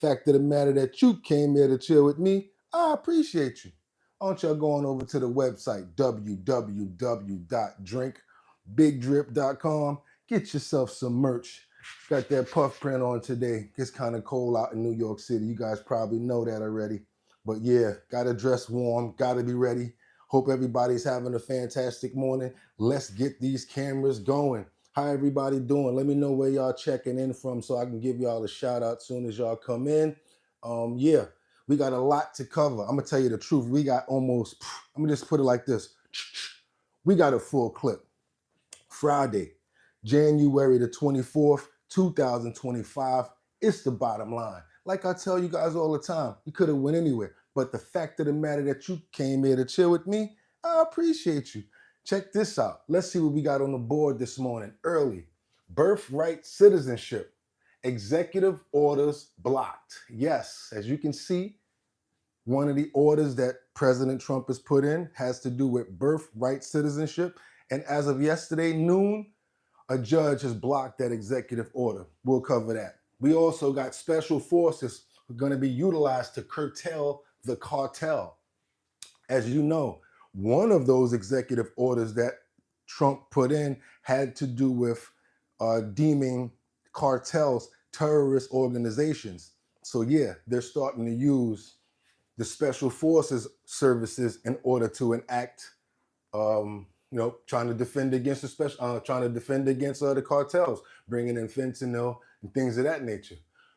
Fact of the matter that you came here to chill with me, I appreciate you. Why don't y'all go on over to the website, www.drinkbigdrip.com. Get yourself some merch. Got that puff print on today. It's kind of cold out in New York City. You guys probably know that already. But yeah, gotta dress warm, gotta be ready. Hope everybody's having a fantastic morning. Let's get these cameras going. How everybody doing? Let me know where y'all checking in from so I can give y'all a shout out soon as y'all come in. Yeah, we got a lot to cover. I'm gonna tell you the truth. We got almost, I'm gonna just put it like this. We got a full clip. Friday, January the 24th, 2025. It's the bottom line. Like I tell you guys all the time, you could have went anywhere. But the fact of the matter that you came here to chill with me, I appreciate you. Check this out. Let's see what we got on the board this morning early. Birthright citizenship. Executive orders blocked. Yes, as you can see, one of the orders that President Trump has put in has to do with birthright citizenship. And as of yesterday noon, a judge has blocked that executive order. We'll cover that. We also got special forces who are going to be utilized to curtail the cartel. As you know, one of those executive orders that Trump put in had to do with deeming cartels terrorist organizations. So yeah, they're starting to use the special forces services in order to enact, trying to defend against the cartels, bringing in fentanyl and things of that nature.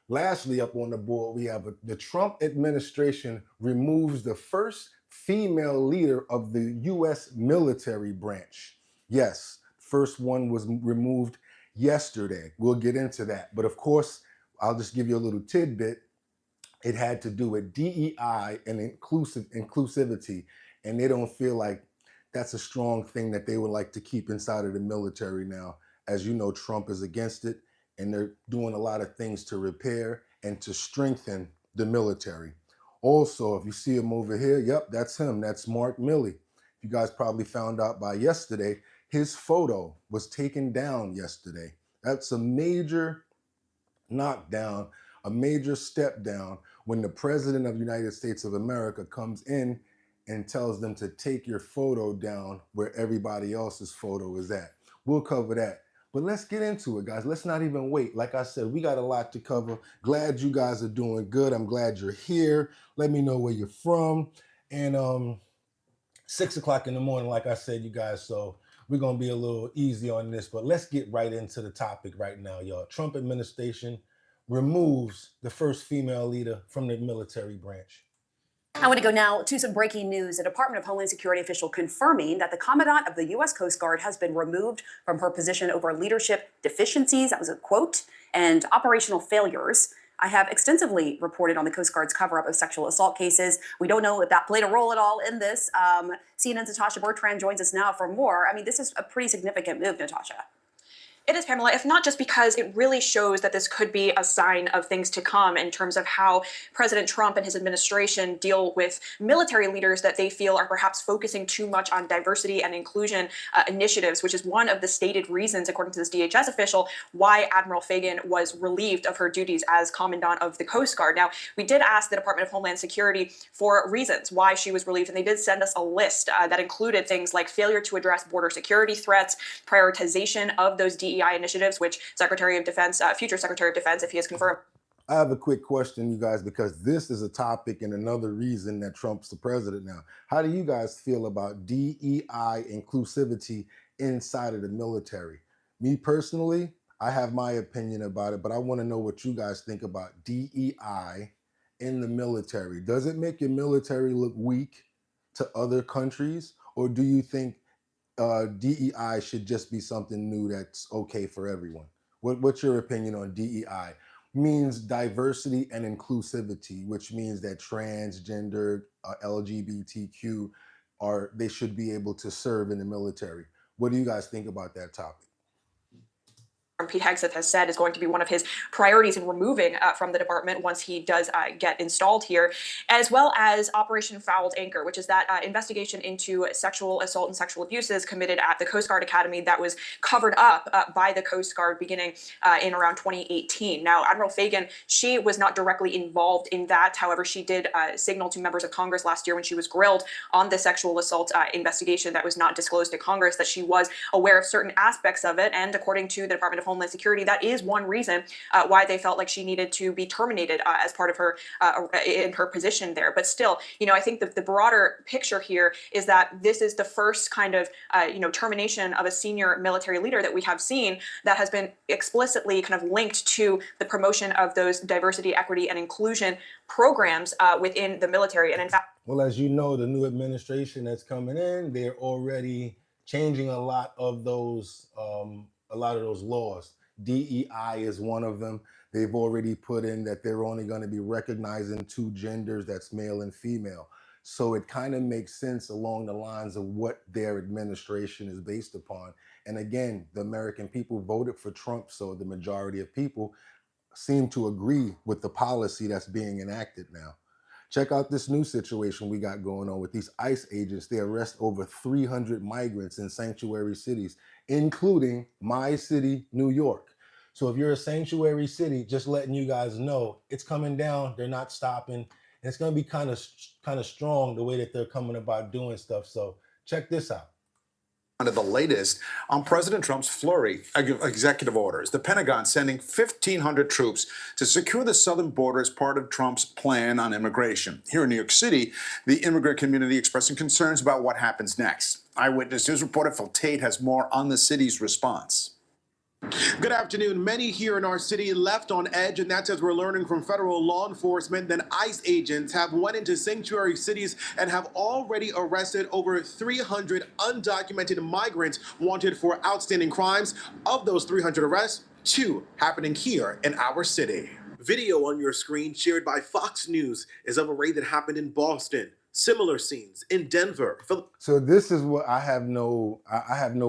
Lastly, up on the board, we have the Trump administration removes the first female leader of the U.S. military branch. Yes, first one was removed yesterday. We'll get into that. But of course, I'll just give you a little tidbit. It had to do with DEI and inclusivity, and they don't feel like that's a strong thing that they would like to keep inside of the military now. As you know, Trump is against it, and they're doing a lot of things to repair and to strengthen the military. Also, if you see him over here, yep, that's him. That's Mark Millie. You guys probably found out by yesterday, his photo was taken down yesterday. That's a major knockdown, a major step down when the President of the United States of America comes in and tells them to take your photo down where everybody else's photo is at. We'll cover that. But let's get into it, guys. Let's not even wait. Like I said, we got a lot to cover. Glad you guys are doing good. I'm glad you're here. Let me know where you're from. And 6 o'clock in the morning, like I said, you guys, so we're going to be a little easy on this, but let's get right into the topic right now, y'all. Trump administration removes the first female leader from the military branch. I want to go now to some breaking news. A Department of Homeland Security official confirming that the Commandant of the U.S. Coast Guard has been removed from her position over leadership deficiencies, that was a quote, and operational failures. I have extensively reported on the Coast Guard's cover-up of sexual assault cases. We don't know if that played a role at all in this. CNN's Natasha Bertrand joins us now for more. I mean, this is a pretty significant move, Natasha. It is, Pamela, if not just because it really shows that this could be a sign of things to come in terms of how President Trump and his administration deal with military leaders that they feel are perhaps focusing too much on diversity and inclusion initiatives, which is one of the stated reasons, according to this DHS official, why Admiral Fagan was relieved of her duties as Commandant of the Coast Guard. Now, we did ask the Department of Homeland Security for reasons why she was relieved, and they did send us a list that included things like failure to address border security threats, prioritization of those DEI initiatives, which Secretary of Defense, future Secretary of Defense, if he is confirmed. I have a quick question, you guys, because this is a topic and another reason that Trump's the president now. How do you guys feel about DEI inclusivity inside of the military? Me personally, I have my opinion about it, but I want to know what you guys think about DEI in the military. Does it make your military look weak to other countries, or do you think DEI should just be something new that's okay for everyone? What's your opinion on DEI? Means diversity and inclusivity, which means that transgender, LGBTQ they should be able to serve in the military. What do you guys think about that topic? Pete Hegseth has said is going to be one of his priorities in removing from the department once he does get installed here, as well as Operation Fouled Anchor, which is that investigation into sexual assault and sexual abuses committed at the Coast Guard Academy that was covered up by the Coast Guard beginning in around 2018. Now, Admiral Fagan, she was not directly involved in that. However, she did signal to members of Congress last year when she was grilled on the sexual assault investigation that was not disclosed to Congress that she was aware of certain aspects of it. And according to the Department of Homeland Security, that is one reason why they felt like she needed to be terminated as part of her in her position there. But still, I think the broader picture here is that this is the first kind of termination of a senior military leader that we have seen that has been explicitly kind of linked to the promotion of those diversity, equity, and inclusion programs within the military. And in fact, well, as you know, the new administration that's coming in, they're already changing a lot of those laws. DEI is one of them. They've already put in that they're only going to be recognizing two genders, that's male and female. So it kind of makes sense along the lines of what their administration is based upon. And again, the American people voted for Trump, so the majority of people seem to agree with the policy that's being enacted now. Check out this new situation we got going on with these ICE agents. They arrest over 300 migrants in sanctuary cities, including my city, New York. So if you're a sanctuary city, just letting you guys know, it's coming down. They're not stopping. And it's going to be kind of strong the way that they're coming about doing stuff. So check this out. Under the latest on President Trump's flurry of executive orders, the Pentagon sending 1,500 troops to secure the southern border as part of Trump's plan on immigration. Here in New York City, the immigrant community expressing concerns about what happens next. Eyewitness News reporter Phil Tate has more on the city's response. Good afternoon. Many here in our city left on edge, and that's as we're learning from federal law enforcement that ICE agents have went into sanctuary cities and have already arrested over 300 undocumented migrants wanted for outstanding crimes. Of those 300 arrests, 2 happening here in our city. Video on your screen shared by Fox News is of a raid that happened in Boston. Similar scenes in Denver. So this is what I have no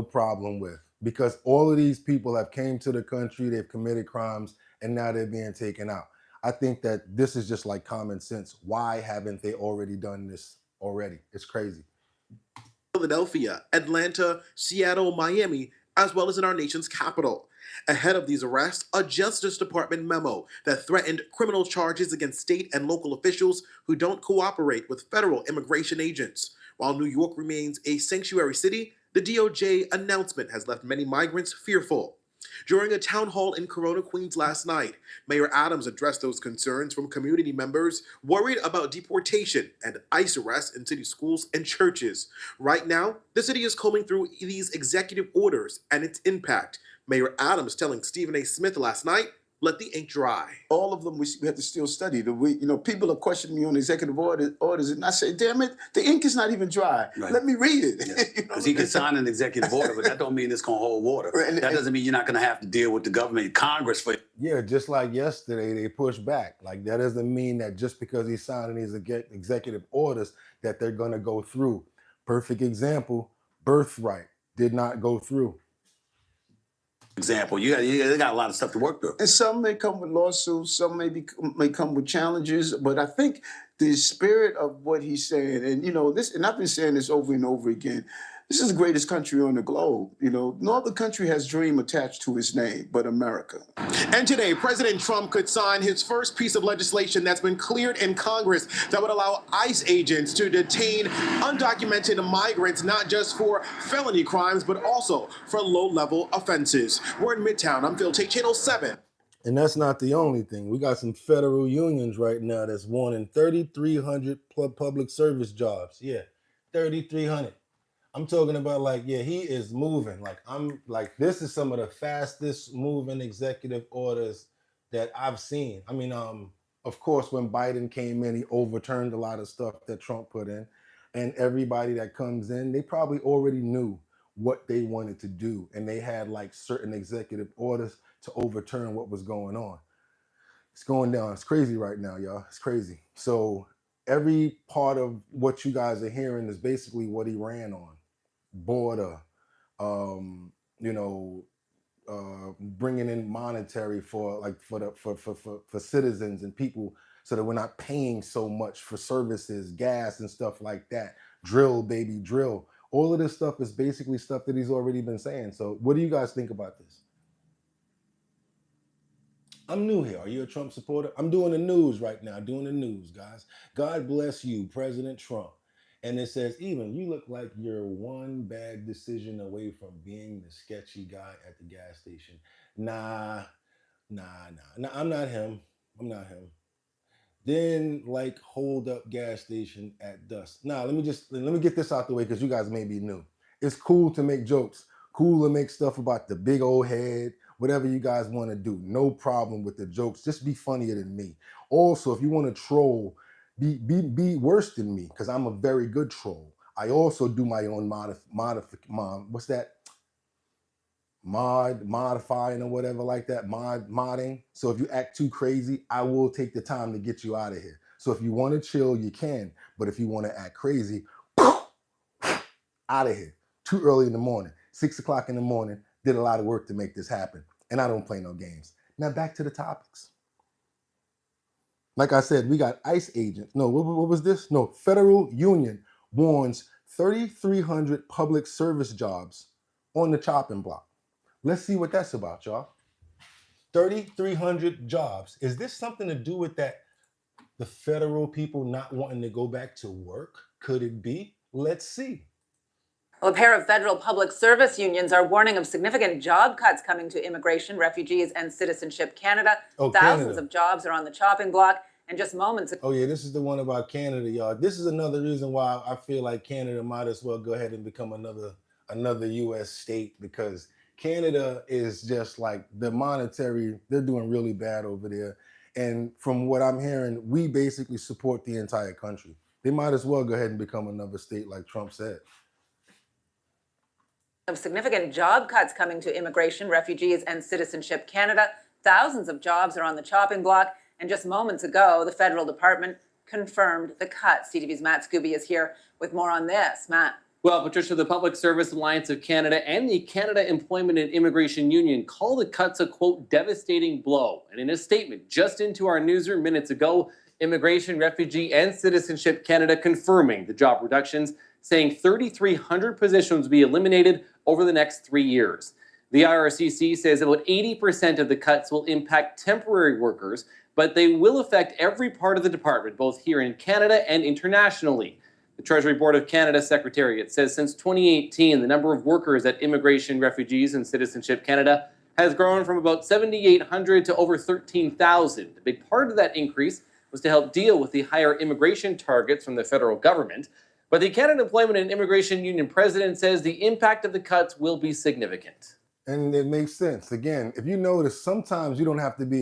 problem with. Because all of these people have came to the country, they've committed crimes, and now they're being taken out. I think that this is just like common sense. Why haven't they already done this already? It's crazy. Philadelphia, Atlanta, Seattle, Miami, as well as in our nation's capital. Ahead of these arrests, a Justice Department memo that threatened criminal charges against state and local officials who don't cooperate with federal immigration agents. While New York remains a sanctuary city, the DOJ announcement has left many migrants fearful. During a town hall in Corona, Queens last night, Mayor Adams addressed those concerns from community members worried about deportation and ICE arrests in city schools and churches. Right now, the city is combing through these executive orders and its impact. Mayor Adams telling Stephen A. Smith last night, let the ink dry. All of them we have to still study. People are questioning me on executive orders, and I say, damn it, the ink is not even dry. Right. Let me read it. Because he can sign an executive order, but that don't mean it's going to hold water. Right. That doesn't mean you're not going to have to deal with the government, Congress for. Yeah, just like yesterday, they pushed back. Like that doesn't mean that just because he's signing these executive orders that they're going to go through. Perfect example, Birthright did not go through. Example, they got a lot of stuff to work through. And some may come with lawsuits, some may come with challenges, but I think the spirit of what he's saying, and this, and I've been saying this over and over again, this is the greatest country on the globe. No other country has dream attached to its name but America. And today, President Trump could sign his first piece of legislation that's been cleared in Congress that would allow ICE agents to detain undocumented migrants, not just for felony crimes, but also for low-level offenses. We're in Midtown. I'm Phil Tate, Channel 7. And that's not the only thing. We got some federal unions right now that's wanting 3,300 public service jobs. Yeah, 3,300. I'm talking about he is moving. This is some of the fastest moving executive orders that I've seen. I mean, of course, when Biden came in, he overturned a lot of stuff that Trump put in. And everybody that comes in, they probably already knew what they wanted to do. And they had certain executive orders to overturn what was going on. It's going down. It's crazy right now, y'all. It's crazy. So every part of what you guys are hearing is basically what he ran on. Border, bringing in monetary for like for citizens and people, so that we're not paying so much for services, gas and stuff like that. Drill, baby, drill. All of this stuff is basically stuff that he's already been saying. So what do you guys think about this? I'm new here. Are you a Trump supporter? I'm doing the news right now, doing the news, guys. God bless you, President Trump. And it says, even you look like you're one bad decision away from being the sketchy guy at the gas station. Nah, I'm not him. I'm not him. Then like hold up gas station at dusk. Now let me get this out the way, because you guys may be new. It's cool to make jokes, cool to make stuff about the big old head, whatever you guys want to do. No problem with the jokes. Just be funnier than me. Also, if you want to troll, be worse than me, because I'm a very good troll. I also do my own modifying or whatever like that, modding. So if you act too crazy, I will take the time to get you out of here. So if you want to chill, you can. But if you want to act crazy, out of here. Too early in the morning, 6 o'clock in the morning, did a lot of work to make this happen. And I don't play no games. Now back to the topics. Like I said, we got ICE agents. No, what was this? No, federal union warns 3,300 public service jobs on the chopping block. Let's see what that's about, y'all. 3,300 jobs. Is this something to do with that, the federal people not wanting to go back to work? Could it be? Let's see. Well, a pair of federal public service unions are warning of significant job cuts coming to Immigration, Refugees, and Citizenship Canada. Thousands of jobs are on the chopping block, and just moments ago. Oh yeah, this is the one about Canada, y'all. This is another reason why I feel like Canada might as well go ahead and become another U.S. state, because Canada is just like the monetary, they're doing really bad over there. And from what I'm hearing, we basically support the entire country. They might as well go ahead and become another state like Trump said. Of significant job cuts coming to Immigration, Refugees, and Citizenship Canada. Thousands of jobs are on the chopping block. And just moments ago, the federal department confirmed the cuts. CTV's Matt Scooby is here with more on this. Matt. Well, Patricia, the Public Service Alliance of Canada and the Canada Employment and Immigration Union call the cuts a, quote, devastating blow. And in a statement just into our newsroom minutes ago, Immigration, Refugee, and Citizenship Canada confirming the job reductions, saying 3,300 positions will be eliminated over the next 3 years. The IRCC says about 80% of the cuts will impact temporary workers, but they will affect every part of the department, both here in Canada and internationally. The Treasury Board of Canada Secretariat says since 2018, the number of workers at Immigration, Refugees, and Citizenship Canada has grown from about 7,800 to over 13,000. A big part of that increase was to help deal with the higher immigration targets from the federal government. But the Canada Employment and Immigration Union president says the impact of the cuts will be significant. And it makes sense. Again, if you notice, sometimes things don't have to be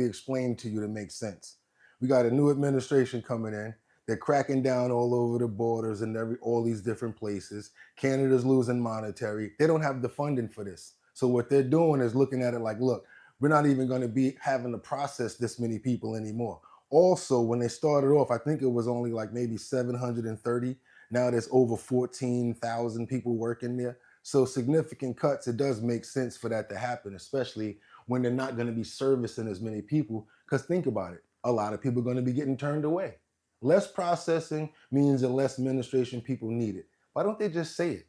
explained to you to make sense. We got a new administration coming in. They're cracking down all over the borders and all these different places. Canada's losing monetary. They don't have the funding for this. So what they're doing is looking at it like, look, we're not even going to be having to process this many people anymore. Also, when they started off, I think it was only like maybe 730. Now there's over 14,000 people working there. So significant cuts, it does make sense for that to happen, especially when they're not going to be servicing as many people. Because think about it, a lot of people are going to be getting turned away. Less processing means that less administration people need it. Why don't they just say it?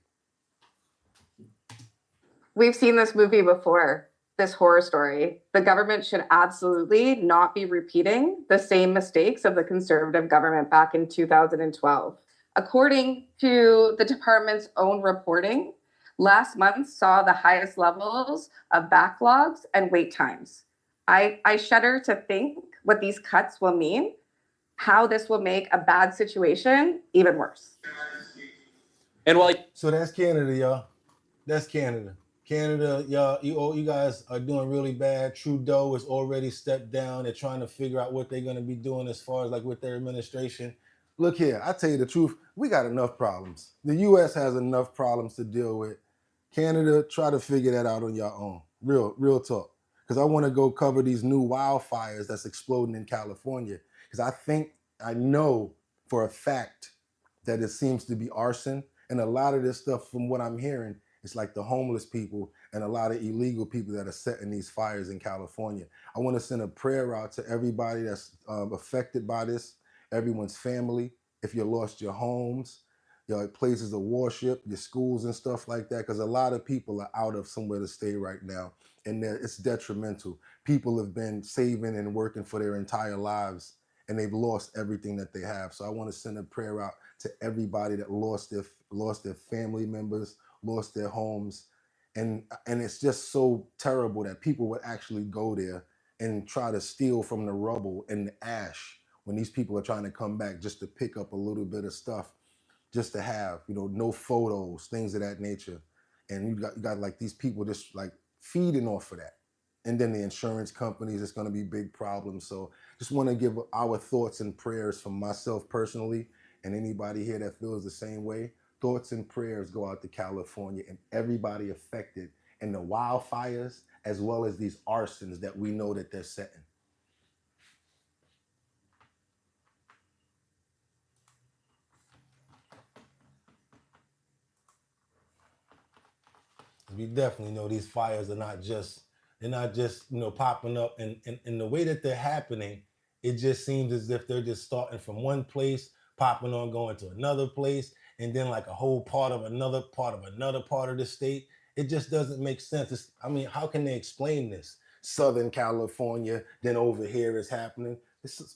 We've seen this movie before, this horror story. The government should absolutely not be repeating the same mistakes of the conservative government back in 2012. According to the department's own reporting, last month saw the highest levels of backlogs and wait times. I shudder to think what these cuts will mean, how this will make a bad situation even worse. And So that's Canada, y'all. That's Canada. Canada, y'all, you guys are doing really bad. Trudeau has already stepped down. They're trying to figure out what they're going to be doing as far as like with their administration. Look here, I tell you the truth, we got enough problems. The U.S. has enough problems to deal with. Canada, try to figure that out on your own. Real talk. Because I want to go cover these new wildfires that's exploding in California. Because I know for a fact that it seems to be arson. And a lot of this stuff, from what I'm hearing, it's like the homeless people and a lot of illegal people that are setting these fires in California. I want to send a prayer out to everybody that's affected by this, everyone's family. If you lost your homes, your places of worship, your schools and stuff like that, because a lot of people are out of somewhere to stay right now, and it's detrimental. People have been saving and working for their entire lives, and they've lost everything that they have. So I want to send a prayer out to everybody that lost their family members, lost their homes, and it's just so terrible that people would actually go there and try to steal from the rubble and the ash when these people are trying to come back just to pick up a little bit of stuff, just to have, no photos, things of that nature. And you got like these people just like feeding off of that. And then the insurance companies, it's going to be big problems. So just want to give our thoughts and prayers from myself personally, and anybody here that feels the same way. Thoughts and prayers go out to California and everybody affected in the wildfires, as well as these arsons that we know that they're setting. We definitely know these fires are not just, popping up, and the way that they're happening, it just seems as if they're just starting from one place, popping on, going to another place, and then like a whole part of another part of the state. It just doesn't make sense. How can they explain this? Southern California, then over here is happening.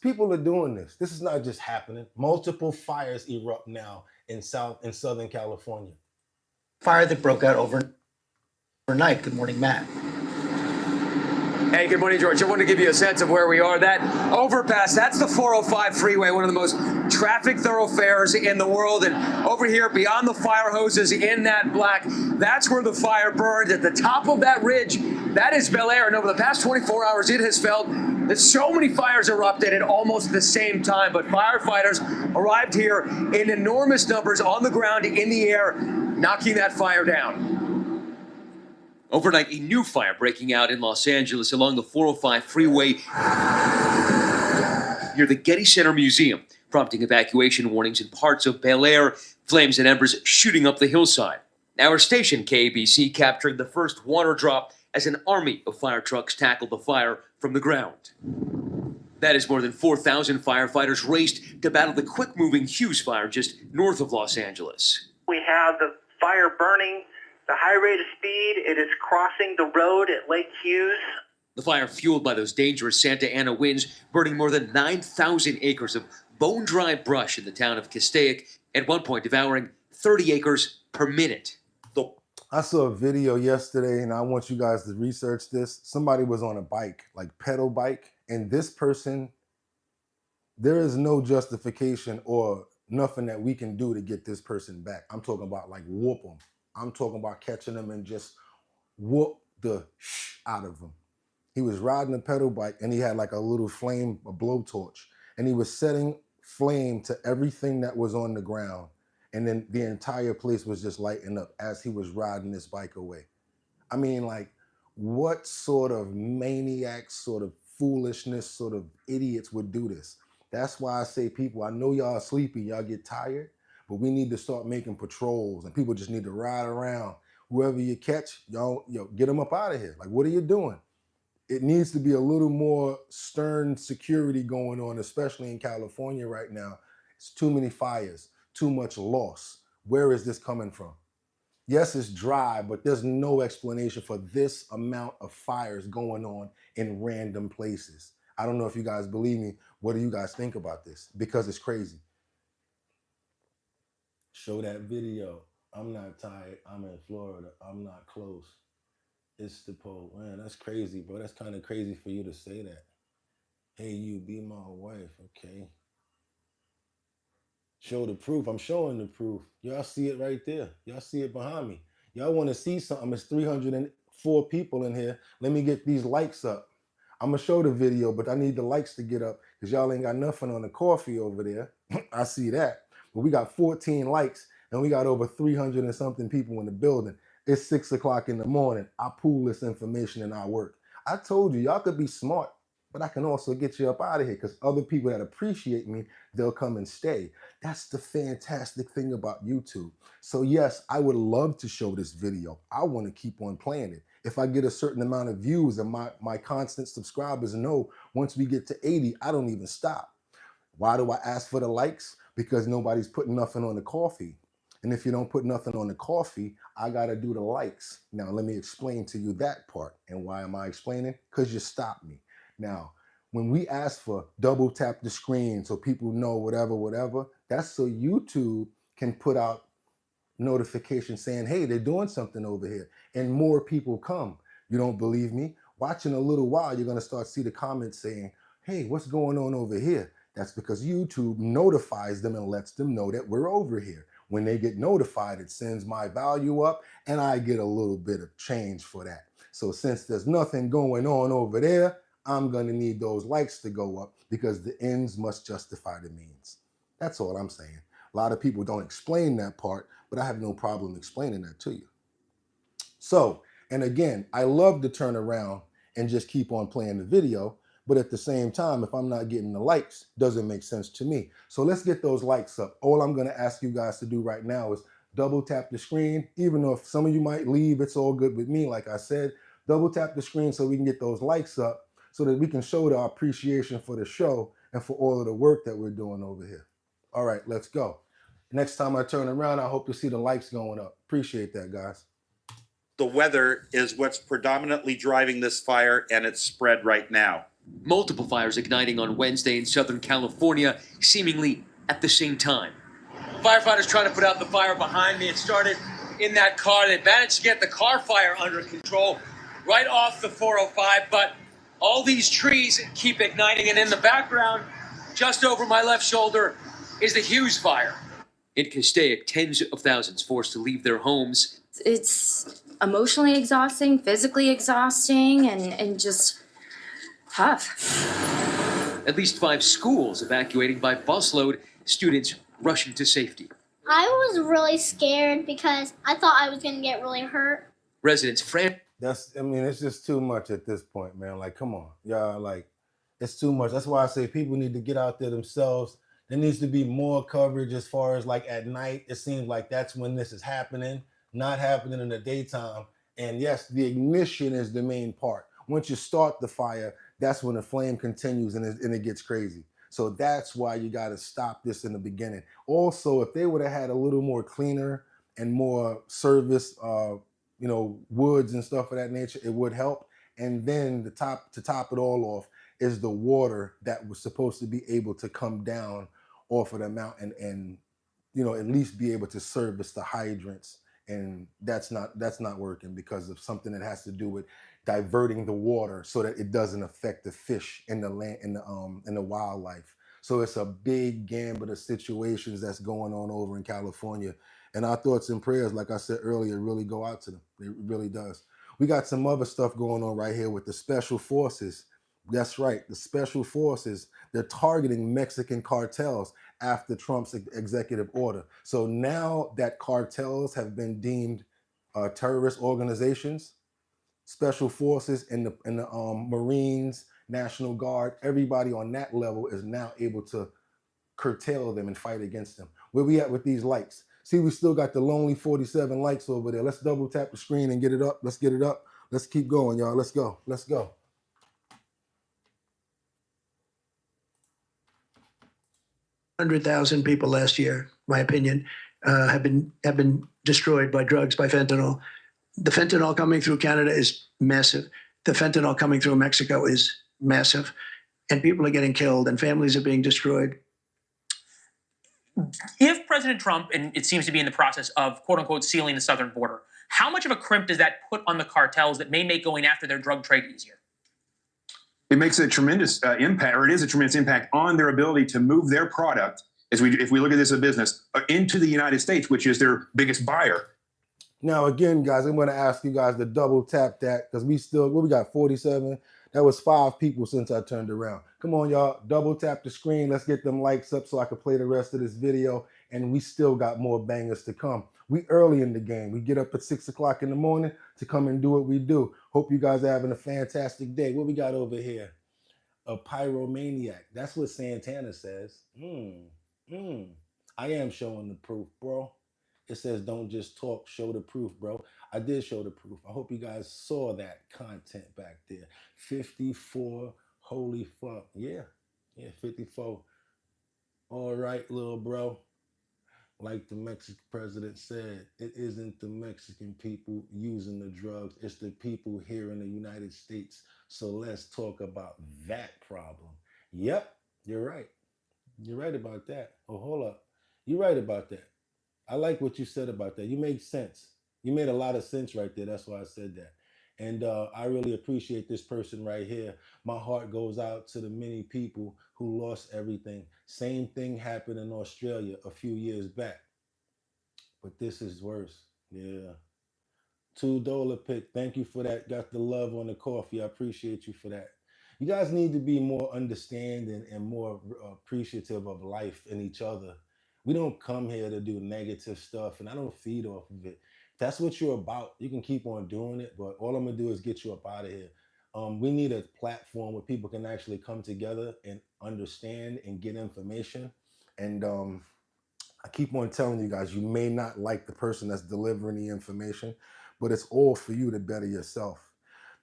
People are doing this. This is not just happening. Multiple fires erupt now in Southern California. Fire that broke out overnight. Good morning, Matt. Hey, good morning, George. I want to give you a sense of where we are. That overpass, that's the 405 freeway, one of the most traffic thoroughfares in the world. And over here, beyond the fire hoses in that black, that's where the fire burned. At the top of that ridge, that is Bel Air. And over the past 24 hours, it has felt that so many fires erupted at almost the same time. But firefighters arrived here in enormous numbers on the ground, in the air, knocking that fire down. Overnight, a new fire breaking out in Los Angeles along the 405 freeway near the Getty Center Museum, prompting evacuation warnings in parts of Bel Air, flames and embers shooting up the hillside. Our station, KABC, captured the first water drop as an army of fire trucks tackled the fire from the ground. That is more than 4,000 firefighters raced to battle the quick-moving Hughes fire just north of Los Angeles. We have the fire burning. The high rate of speed, it is crossing the road at Lake Hughes. The fire fueled by those dangerous Santa Ana winds, burning more than 9,000 acres of bone-dry brush in the town of Castaic, at one point devouring 30 acres per minute. I saw a video yesterday, and I want you guys to research this. Somebody was on a bike, like pedal bike, and this person, there is no justification or nothing that we can do to get this person back. I'm talking about like whoop them. I'm talking about catching them and just whoop the out of them. He was riding a pedal bike and he had like a little flame, a blowtorch, and he was setting flame to everything that was on the ground. And then the entire place was just lighting up as he was riding this bike away. What sort of maniacs, sort of foolishness, sort of idiots would do this? That's why I say, people, I know y'all are sleepy, y'all get tired, but we need to start making patrols, and people just need to ride around. Whoever you catch, y'all, get them up out of here. Like, what are you doing? It needs to be a little more stern security going on, especially in California right now. It's too many fires, too much loss. Where is this coming from? Yes, it's dry, but there's no explanation for this amount of fires going on in random places. I don't know if you guys believe me. What do you guys think about this? Because it's crazy. Show that video. I'm not tired. I'm in Florida. I'm not close. It's the pole. Man, that's crazy, bro. That's kind of crazy for you to say that. Hey, you, be my wife, okay? Show the proof. I'm showing the proof. Y'all see it right there. Y'all see it behind me. Y'all want to see something. It's 304 people in here. Let me get these likes up. I'm going to show the video, but I need the likes to get up because y'all ain't got nothing on the coffee over there. I see that. But we got 14 likes and we got over 300 and something people in the building. It's 6 o'clock in the morning. I pool this information in our work. I told you, y'all could be smart. but I can also get you up out of here because other people that appreciate me, they'll come and stay. That's the fantastic thing about YouTube. So yes, I would love to show this video. I want to keep on playing it. If I get a certain amount of views and my constant subscribers know once we get to 80, I don't even stop. Why do I ask for the likes? Because nobody's putting nothing on the coffee. And if you don't put nothing on the coffee, I got to do the likes. Now, let me explain to you that part. And why am I explaining? Because you stopped me. Now, when we ask for double tap the screen so people know whatever, that's so YouTube can put out notifications saying, hey, they're doing something over here. And more people come. You don't believe me? Watch in a little while, you're going to start see the comments saying, hey, what's going on over here? That's because YouTube notifies them and lets them know that we're over here. When they get notified, it sends my value up and I get a little bit of change for that. So since there's nothing going on over there, I'm going to need those likes to go up because the ends must justify the means. That's all I'm saying. A lot of people don't explain that part, but I have no problem explaining that to you. So, and again, I love to turn around and just keep on playing the video. But at the same time, if I'm not getting the likes, doesn't make sense to me. So let's get those likes up. All I'm going to ask you guys to do right now is double tap the screen. Even though if some of you might leave, it's all good with me. Like I said, double tap the screen so we can get those likes up so that we can show our appreciation for the show and for all of the work that we're doing over here. All right, let's go. Next time I turn around, I hope to see the likes going up. Appreciate that, guys. The weather is what's predominantly driving this fire and its spread right now. Multiple fires igniting on Wednesday in Southern California, seemingly at the same time. Firefighters trying to put out the fire behind me. It started in that car. They managed to get the car fire under control right off the 405, but all these trees keep igniting, and in the background, just over my left shoulder, is the Hughes fire. In Castaic, tens of thousands forced to leave their homes. It's emotionally exhausting, physically exhausting, and just tough. At least 5 schools evacuating by busload, students rushing to safety. I was really scared because I thought I was going to get really hurt. Residents frantic. It's just too much at this point, man. Like, come on. Y'all, like, it's too much. That's why I say people need to get out there themselves. There needs to be more coverage as far as like at night. It seems like that's when this is happening, not happening in the daytime. And yes, the ignition is the main part. Once you start the fire, that's when the flame continues and it gets crazy. So that's why you got to stop this in the beginning. Also, if they would have had a little more cleaner and more service, woods and stuff of that nature, it would help. And then to top it all off is the water that was supposed to be able to come down off of the mountain and at least be able to service the hydrants. And that's not working because of something that has to do with diverting the water so that it doesn't affect the fish in the land in the wildlife. So it's a big gambit of situations that's going on over in California. And our thoughts and prayers, like I said earlier, really go out to them. It really does. We got some other stuff going on right here with the special forces. That's right, the special forces, they're targeting Mexican cartels after Trump's executive order. So now that cartels have been deemed terrorist organizations, special forces and the Marines, National Guard, everybody on that level is now able to curtail them and fight against them. Where we at with these likes? See, we still got the lonely 47 likes over there. Let's double tap the screen and get it up. Let's get it up. Let's keep going, y'all. Let's go. Let's go. 100,000 people last year, my opinion, have been destroyed by drugs, by fentanyl. The fentanyl coming through Canada is massive. The fentanyl coming through Mexico is massive. And people are getting killed and families are being destroyed. If President Trump, and it seems to be in the process of quote unquote sealing the southern border, how much of a crimp does that put on the cartels that may make going after their drug trade easier? It makes a tremendous impact, or it is a tremendous impact on their ability to move their product, if we look at this as a business, into the United States, which is their biggest buyer. Now, again, guys, I'm going to ask you guys to double tap that because we got 47. That was 5 people since I turned around. Come on, y'all, double tap the screen. Let's get them likes up so I can play the rest of this video. And we still got more bangers to come. We early in the game. We get up at 6 o'clock in the morning to come and do what we do. Hope you guys are having a fantastic day. What we got over here? a pyromaniac. That's what Santana says. I am showing the proof, bro. It says don't just talk, show the proof, bro. I did show the proof. I hope you guys saw that content back there. 54, holy fuck. Yeah, 54. All right, little bro. Like the Mexican president said, it isn't the Mexican people using the drugs, it's the people here in the United States. So let's talk about that problem. Yep, you're right. You're right about that. Oh, hold up. You're right about that. I like what you said about that. You make sense. You made a lot of sense right there. That's why I said that. And I really appreciate this person right here. My heart goes out to the many people who lost everything. Same thing happened in Australia a few years back. But this is worse. Yeah. $2 pick. Thank you for that. Got the love on the coffee. I appreciate you for that. You guys need to be more understanding and more appreciative of life and each other. We don't come here to do negative stuff, and I don't feed off of it. If that's what you're about, you can keep on doing it, but all I'm gonna do is get you up out of here. We need a platform where people can actually come together and understand and get information. And I keep on telling you guys, you may not like the person that's delivering the information, but it's all for you to better yourself.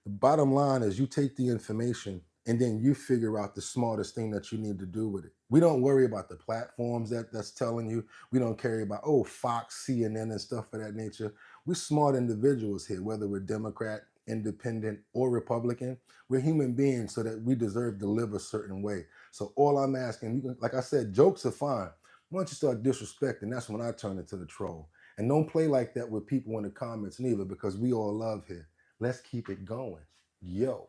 The bottom line is you take the information and then you figure out the smartest thing that you need to do with it. We don't worry about the platforms that's telling you. We don't care about, Fox, CNN and stuff of that nature. We're smart individuals here, whether we're Democrat, Independent, or Republican. We're human beings, so that we deserve to live a certain way. So all I'm asking, like I said, jokes are fine. Once you start disrespecting, that's when I turn into the troll. And don't play like that with people in the comments neither, because we all love here. Let's keep it going. Yo.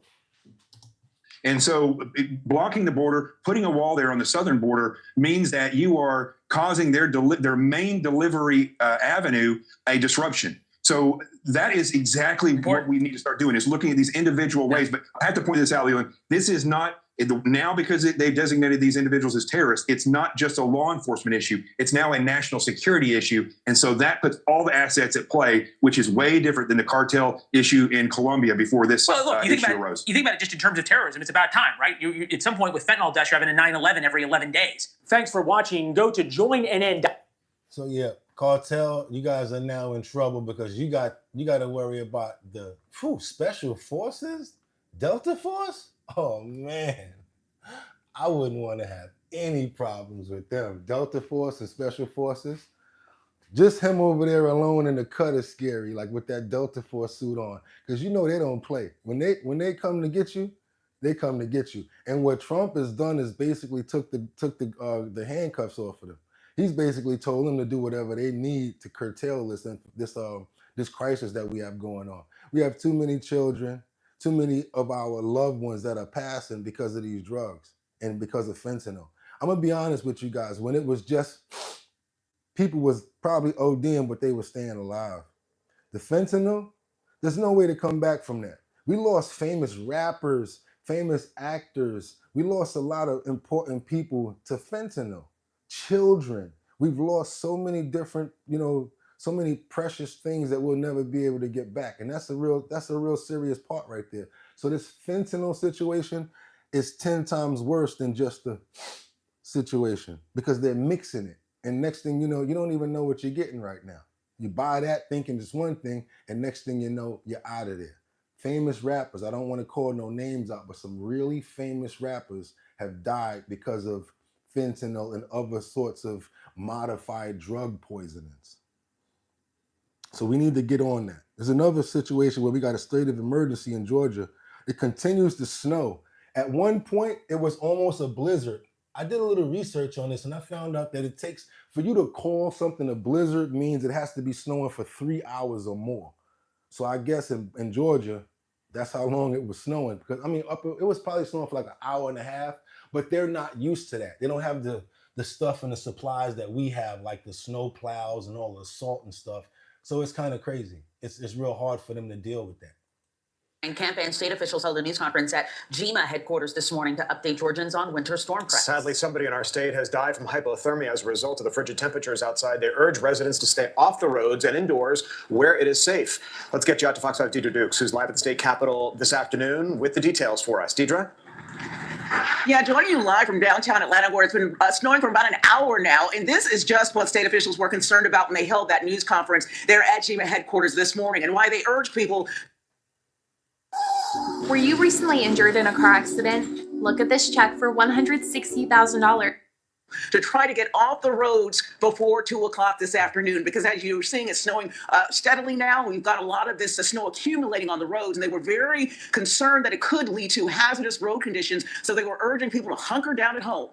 And so blocking the border, putting a wall there on the southern border means that you are causing their main delivery avenue a disruption. So that is exactly what we need to start doing, is looking at these individual ways. But I have to point this out, Leland. This is not, now because they've designated these individuals as terrorists, it's not just a law enforcement issue. It's now a national security issue. And so that puts all the assets at play, which is way different than the cartel issue in Colombia before this issue arose. You think about it just in terms of terrorism. It's about time, right? You at some point with fentanyl deaths, you're having a 9/11 every 11 days. Thanks for watching. Go to joinnn. So yeah, cartel, you guys are now in trouble because you got to worry about the special forces, Delta Force. Oh man, I wouldn't want to have any problems with them. Delta Force and Special Forces. Just him over there alone in the cut is scary, like with that Delta Force suit on, because you know they don't play. When they come to get you, they come to get you. And what Trump has done is basically took the handcuffs off of them. He's basically told them to do whatever they need to curtail this crisis that we have going on. We have too many children, too many of our loved ones that are passing because of these drugs and because of fentanyl. I'm gonna be honest with you guys. When it was just people was probably ODing, but they were staying alive. The fentanyl, there's no way to come back from that. We lost famous rappers, famous actors. We lost a lot of important people to fentanyl. Children. We've lost so many different, so many precious things that we'll never be able to get back. And that's a real serious part right there. So this fentanyl situation is 10 times worse than just the situation, because they're mixing it. And next thing you know, you don't even know what you're getting right now. You buy that thinking it's one thing, and next thing you know, you're out of there. Famous rappers, I don't want to call no names out, but some really famous rappers have died because of fentanyl and other sorts of modified drug poisonings. So we need to get on that. There's another situation where we got a state of emergency in Georgia. It continues to snow. At one point, it was almost a blizzard. I did a little research on this and I found out that it takes, for you to call something a blizzard means it has to be snowing for 3 hours or more. So I guess in Georgia, that's how long it was snowing. Because it was probably snowing for like an hour and a half, but they're not used to that. They don't have the stuff and the supplies that we have, like the snow plows and all the salt and stuff. So it's kind of crazy. It's real hard for them to deal with that. And campaign state officials held a news conference at GEMA headquarters this morning to update Georgians on winter storm threats. Sadly, somebody in our state has died from hypothermia as a result of the frigid temperatures outside. They urge residents to stay off the roads and indoors where it is safe. Let's get you out to Fox 5's Deidre Dukes, who's live at the state capitol this afternoon with the details for us. Deidre? Yeah, joining you live from downtown Atlanta, where it's been snowing for about an hour now. And this is just what state officials were concerned about when they held that news conference there at GMA headquarters this morning, and why they urged people. Were you recently injured in a car accident? Look at this check for $160,000. To try to get off the roads before 2 o'clock this afternoon, because as you're seeing, it's snowing steadily now. We've got a lot of this snow accumulating on the roads, and they were very concerned that it could lead to hazardous road conditions, so they were urging people to hunker down at home.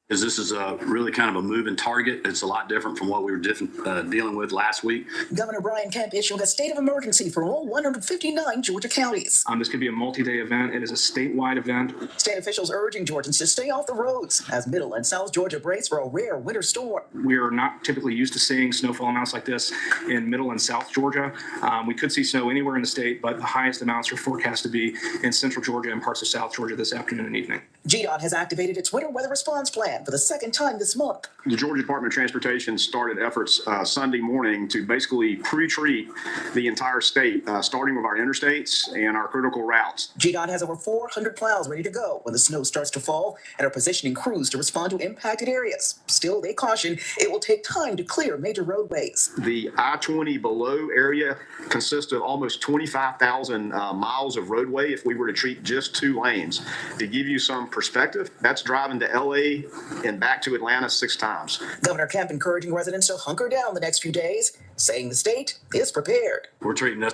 Because this is really kind of a moving target. It's a lot different from what we were dealing with last week. Governor Brian Kemp issued a state of emergency for all 159 Georgia counties. This could be a multi-day event. It is a statewide event. State officials urging Georgians to stay off the roads as Middle and South Georgia brace for a rare winter storm. We are not typically used to seeing snowfall amounts like this in Middle and South Georgia. We could see snow anywhere in the state, but the highest amounts are forecast to be in Central Georgia and parts of South Georgia this afternoon and evening. GDOT has activated its winter weather response plan for the second time this month. The Georgia Department of Transportation started efforts Sunday morning to basically pre-treat the entire state, starting with our interstates and our critical routes. GDOT has over 400 plows ready to go when the snow starts to fall and are positioning crews to respond to impacted areas. Still, they caution it will take time to clear major roadways. The I-20 below area consists of almost 25,000 miles of roadway if we were to treat just 2 lanes. To give you some perspective, that's driving to LA and back to Atlanta 6 times. Governor Kemp encouraging residents to hunker down the next few days, saying the state is prepared. We're treating this.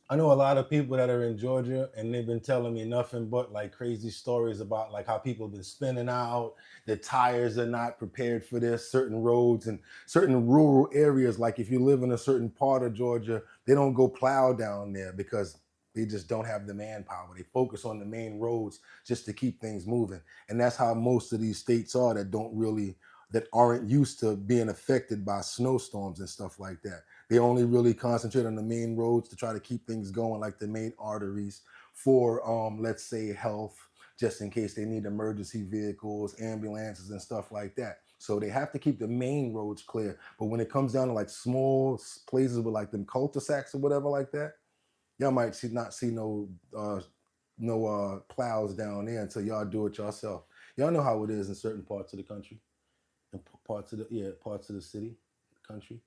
I know a lot of people that are in Georgia, and they've been telling me nothing but like crazy stories about like how people have been spinning out, the tires are not prepared for this, certain roads and certain rural areas. Like if you live in a certain part of Georgia, they don't go plow down there because they just don't have the manpower. They focus on the main roads just to keep things moving. And that's how most of these states are that aren't used to being affected by snowstorms and stuff like that. They only really concentrate on the main roads to try to keep things going, like the main arteries for, let's say, health, just in case they need emergency vehicles, ambulances and stuff like that. So they have to keep the main roads clear. But when it comes down to like small places with like them cul-de-sacs or whatever like that, y'all might not see no plows down there until y'all do it yourself. Y'all know how it is in certain parts of the country, and parts of the city, country.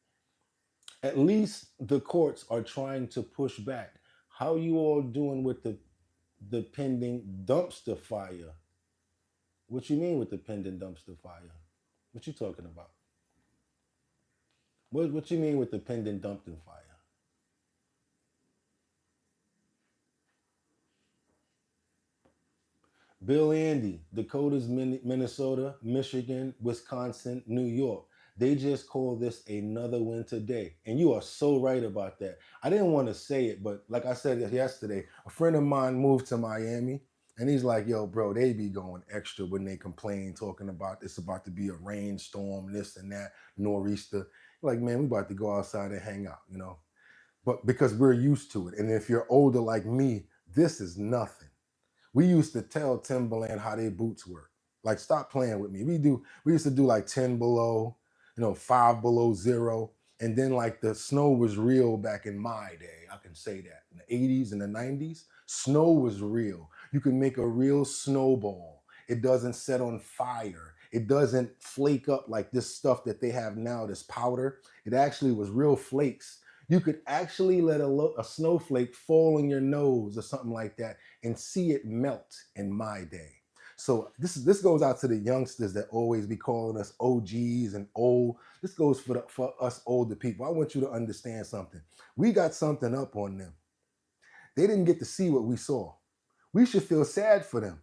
At least the courts are trying to push back. How you all doing with the pending dumpster fire? What you mean with the pending dumpster fire? What you talking about? What you mean with the pending dumpster fire? Bill Andy, Dakotas, Minnesota, Michigan, Wisconsin, New York. They just call this another winter day. And you are so right about that. I didn't want to say it, but like I said yesterday, a friend of mine moved to Miami and he's like, yo, bro, they be going extra when they complain, talking about it's about to be a rainstorm, this and that, nor'easter. Like, man, we about to go outside and hang out, you know? But because we're used to it. And if you're older like me, this is nothing. We used to tell Timberland how their boots work. Like, stop playing with me. We used to do like 10 below, 5 below 0. And then like the snow was real back in my day. I can say that. In the 80s and the 90s, snow was real. You can make a real snowball. It doesn't set on fire. It doesn't flake up like this stuff that they have now, this powder. It actually was real flakes. You could actually let a snowflake fall on your nose or something like that and see it melt in my day. So this goes out to the youngsters that always be calling us OGs and old. This goes for us older people. I want you to understand something. We got something up on them. They didn't get to see what we saw. We should feel sad for them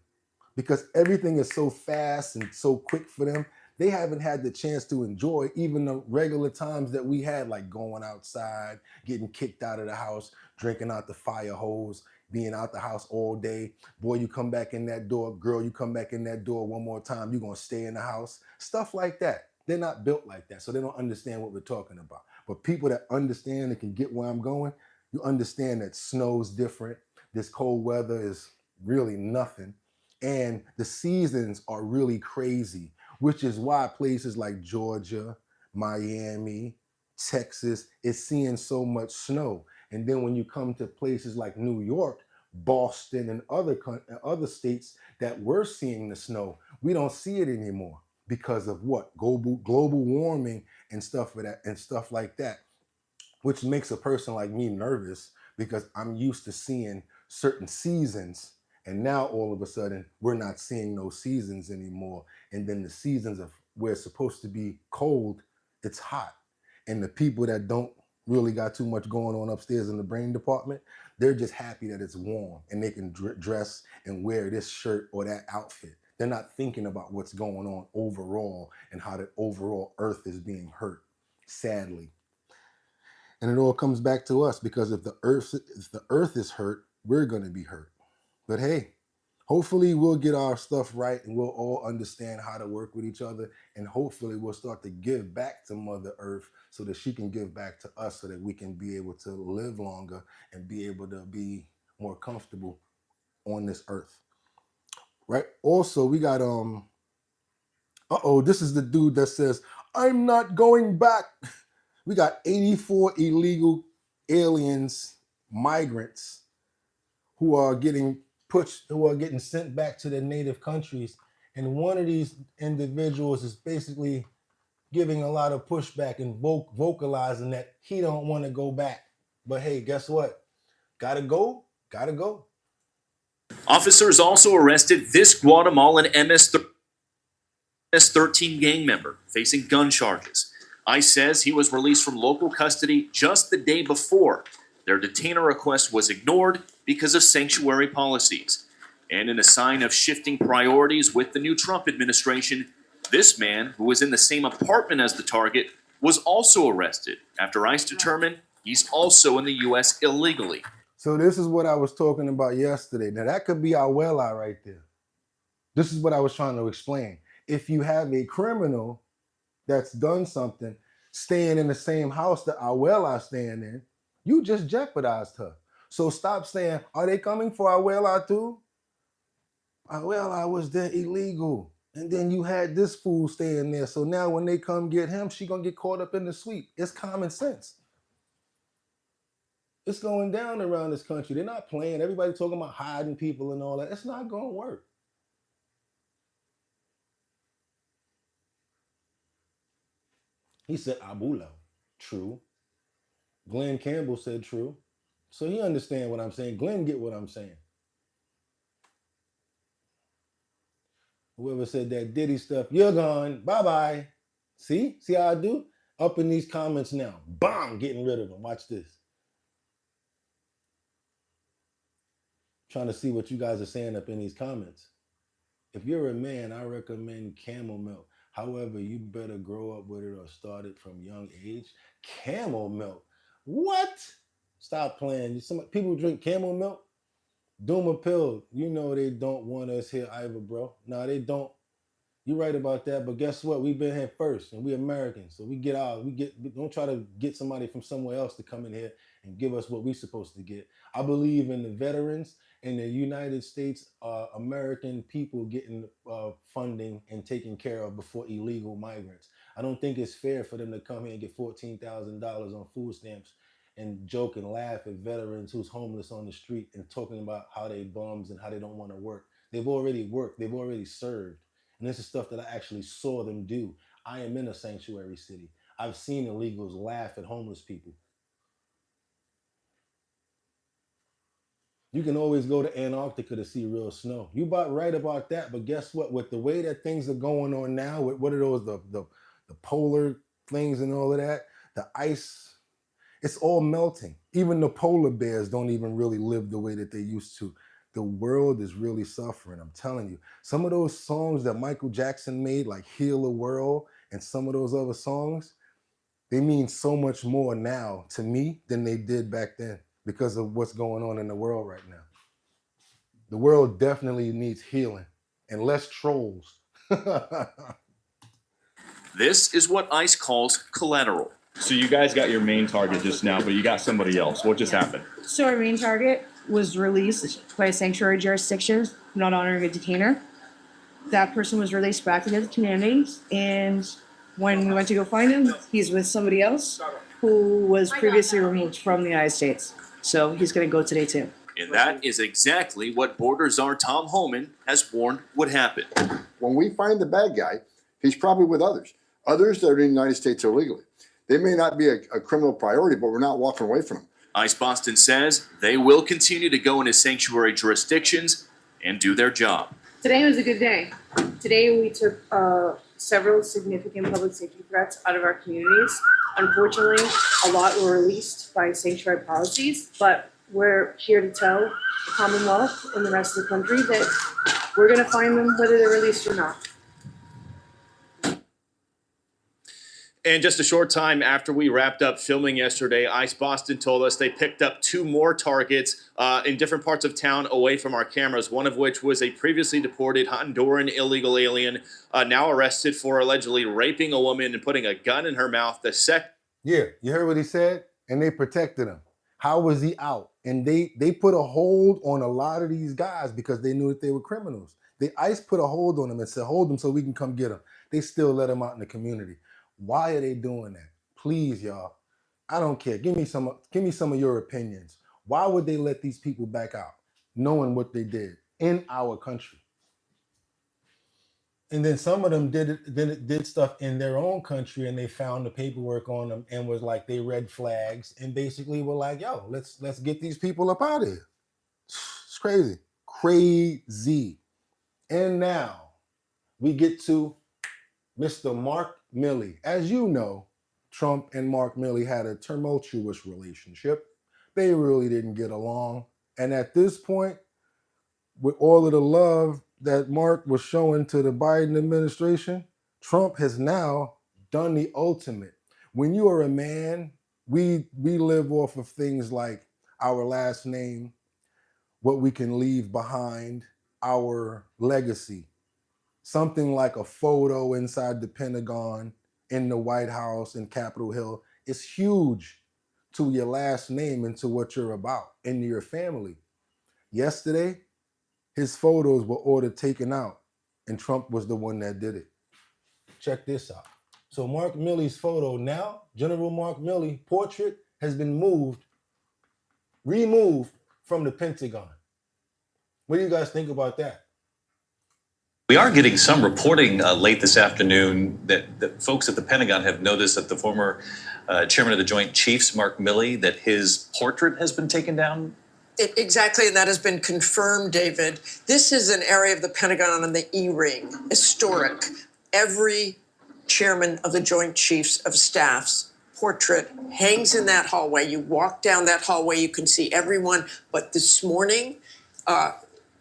because everything is so fast and so quick for them. They haven't had the chance to enjoy even the regular times that we had, like going outside, getting kicked out of the house, drinking out the fire hose, being out the house all day. Boy, you come back in that door. Girl, you come back in that door one more time. You're going to stay in the house. Stuff like that. They're not built like that, so they don't understand what we're talking about. But people that understand and can get where I'm going, you understand that snow's different. This cold weather is really nothing. And the seasons are really crazy, which is why places like Georgia, Miami, Texas is seeing so much snow. And then when you come to places like New York, Boston and other states that were seeing the snow. We don't see it anymore because of what? Global warming and stuff like that, which makes a person like me nervous because I'm used to seeing certain seasons, and now all of a sudden we're not seeing those seasons anymore. And then the seasons of where it's supposed to be cold, it's hot. And the people that don't really got too much going on upstairs in the brain department, they're just happy that it's warm and they can dress and wear this shirt or that outfit. They're not thinking about what's going on overall and how the overall earth is being hurt, sadly. And it all comes back to us, because if the earth is hurt, we're going to be hurt. But hey, hopefully we'll get our stuff right and we'll all understand how to work with each other, and hopefully we'll start to give back to Mother Earth so that she can give back to us, so that we can be able to live longer and be able to be more comfortable on this earth. Right? Also, we got this is the dude that says, "I'm not going back." We got 84 illegal aliens, migrants, who are getting sent back to their native countries. And one of these individuals is basically giving a lot of pushback and vocalizing that he don't want to go back. But hey, guess what? Gotta go. Officers also arrested this Guatemalan MS-13 gang member facing gun charges. ICE says he was released from local custody just the day before. Their detainer request was ignored because of sanctuary policies. And in a sign of shifting priorities with the new Trump administration, this man, who was in the same apartment as the target, was also arrested after ICE determined he's also in the U.S. illegally. So this is what I was talking about yesterday. Now that could be Abuela right there. This is what I was trying to explain. If you have a criminal that's done something staying in the same house that Abuela staying in, you just jeopardized her. So stop saying, are they coming for Abuela too? Abuela was there illegal. And then you had this fool staying there. So now when they come get him, she gonna get caught up in the sweep. It's common sense. It's going down around this country. They're not playing. Everybody talking about hiding people and all that. It's not gonna work. He said Abula. True. Glenn Campbell said true. So he understand what I'm saying. Glenn get what I'm saying. Whoever said that Diddy stuff, you're gone. Bye-bye. See how I do? Up in these comments now. Bam, getting rid of them. Watch this. Trying to see what you guys are saying up in these comments. If you're a man, I recommend camel milk. However, you better grow up with it or start it from young age. Camel milk. What? Stop playing. Some people drink camel milk. Doom a pill. You know they don't want us here either, bro. No, they don't. You're right about that, but guess what? We've been here first, and we Americans, so we don't try to get somebody from somewhere else to come in here and give us what we're supposed to get. I believe in the veterans and the United States American people getting funding and taken care of before illegal migrants. I don't think it's fair for them to come here and get $14,000 on food stamps and joke and laugh at veterans who's homeless on the street and talking about how they bums and how they don't want to work. They've already worked. They've already served. And this is stuff that I actually saw them do. I am in a sanctuary city. I've seen illegals laugh at homeless people. You can always go to Antarctica to see real snow. You right about that, but guess what? With the way that things are going on now, with what are those, the polar things and all of that, the ice, it's all melting. Even the polar bears don't even really live the way that they used to. The world is really suffering, I'm telling you. Some of those songs that Michael Jackson made, like Heal the World, and some of those other songs, they mean so much more now to me than they did back then because of what's going on in the world right now. The world definitely needs healing and less trolls. This is what ICE calls collateral. So you guys got your main target just now, but you got somebody else. What just happened? So our main target was released by a sanctuary jurisdiction, not honoring a detainer. That person was released back into the community, and when we went to go find him, he's with somebody else who was previously removed from the United States. So he's going to go today too. And that is exactly what Border Czar Tom Homan has warned would happen. When we find the bad guy, he's probably with others that are in the United States illegally. They may not be a criminal priority, but we're not walking away from them. ICE Boston says they will continue to go into sanctuary jurisdictions and do their job. Today was a good day. Today we took several significant public safety threats out of our communities. Unfortunately, a lot were released by sanctuary policies, but we're here to tell the Commonwealth and the rest of the country that we're going to find them whether they're released or not. And just a short time after we wrapped up filming yesterday, ICE Boston told us they picked up 2 more targets in different parts of town away from our cameras, one of which was a previously deported Honduran illegal alien now arrested for allegedly raping a woman and putting a gun in her mouth. Yeah, you heard what he said? And they protected him. How was he out? And they put a hold on a lot of these guys because they knew that they were criminals. The ICE put a hold on them and said, hold them so we can come get them. They still let them out in the community. Why are they doing that? Please, y'all. I don't care. Give me some of your opinions. Why would they let these people back out, knowing what they did in our country? And then some of them did stuff in their own country, and they found the paperwork on them and was like they red flags and basically were like, yo, let's get these people up out of here. It's crazy. Crazy. And now we get to Mr. Mark Millie. As you know, Trump and Mark Millie had a tumultuous relationship. They really didn't get along. And at this point, with all of the love that Mark was showing to the Biden administration, Trump has now done the ultimate. When you are a man, we live off of things like our last name, what we can leave behind, our legacy. Something like a photo inside the Pentagon, in the White House, in Capitol Hill is huge to your last name and to what you're about and to your family. Yesterday, his photos were ordered taken out, and Trump was the one that did it. Check this out. So Mark Millie's photo now, General Mark Millie portrait, has been removed from the Pentagon. What do you guys think about that? We are getting some reporting late this afternoon that folks at the Pentagon have noticed that the former chairman of the Joint Chiefs, Mark Millie, that his portrait has been taken down. Exactly, and that has been confirmed, David. This is an area of the Pentagon on the E-ring, historic. Every chairman of the Joint Chiefs of Staff's portrait hangs in that hallway. You walk down that hallway, you can see everyone. But this morning,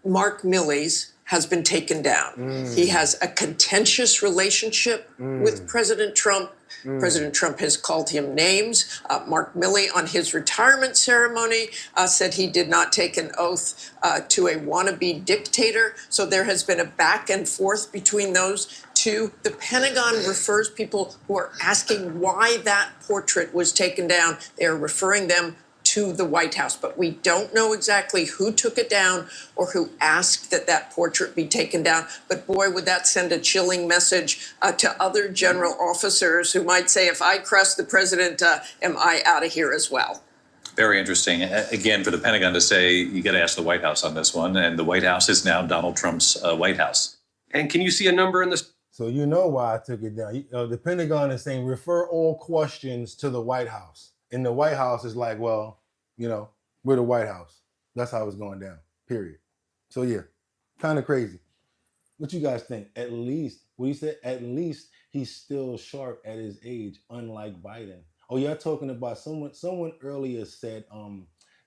Mark Millie's has been taken down. He has a contentious relationship with President Trump. President Trump has called him names. Mark Millie, on his retirement ceremony, said he did not take an oath to a wannabe dictator. So there has been a back and forth between those two. The Pentagon refers people who are asking why that portrait was taken down. They are referring them to the White House, but we don't know exactly who took it down or who asked that that portrait be taken down. But boy, would that send a chilling message to other general officers who might say, if I cross the president, am I out of here as well? Very interesting. Again, for the Pentagon to say, you got to ask the White House on this one. And the White House is now Donald Trump's White House. And can you see a number in this? So you know why I took it down. The Pentagon is saying, refer all questions to the White House. And the White House is like, well, you know, we're the White House. That's how it's going down, period. So yeah, kind of crazy. What you guys think? At least, what you said, at least he's still sharp at his age, unlike Biden. Oh, y'all talking about someone earlier said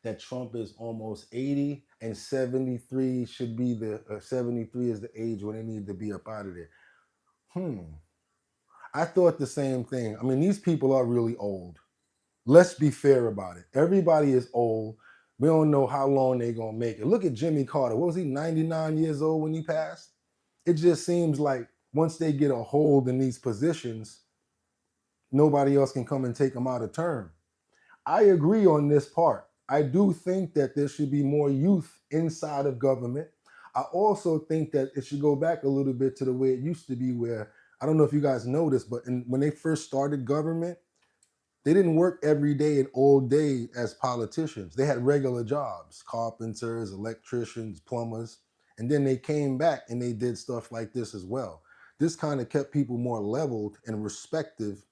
that Trump is almost 80 and 73 should be 73 is the age when they need to be up out of there. I thought the same thing. I mean, these people are really old. Let's be fair about it. Everybody is old. We don't know how long they're going to make it. Look at Jimmy Carter. What was he, 99 years old when he passed? It just seems like once they get a hold in these positions, nobody else can come and take them out of term. I agree on this part. I do think that there should be more youth inside of government. I also think that it should go back a little bit to the way it used to be where, I don't know if you guys know this, but when they first started government, They didn't work every day and all day as politicians. They had regular jobs, carpenters, electricians, plumbers, and then they came back and they did stuff like this as well. This kind of kept people more leveled and respective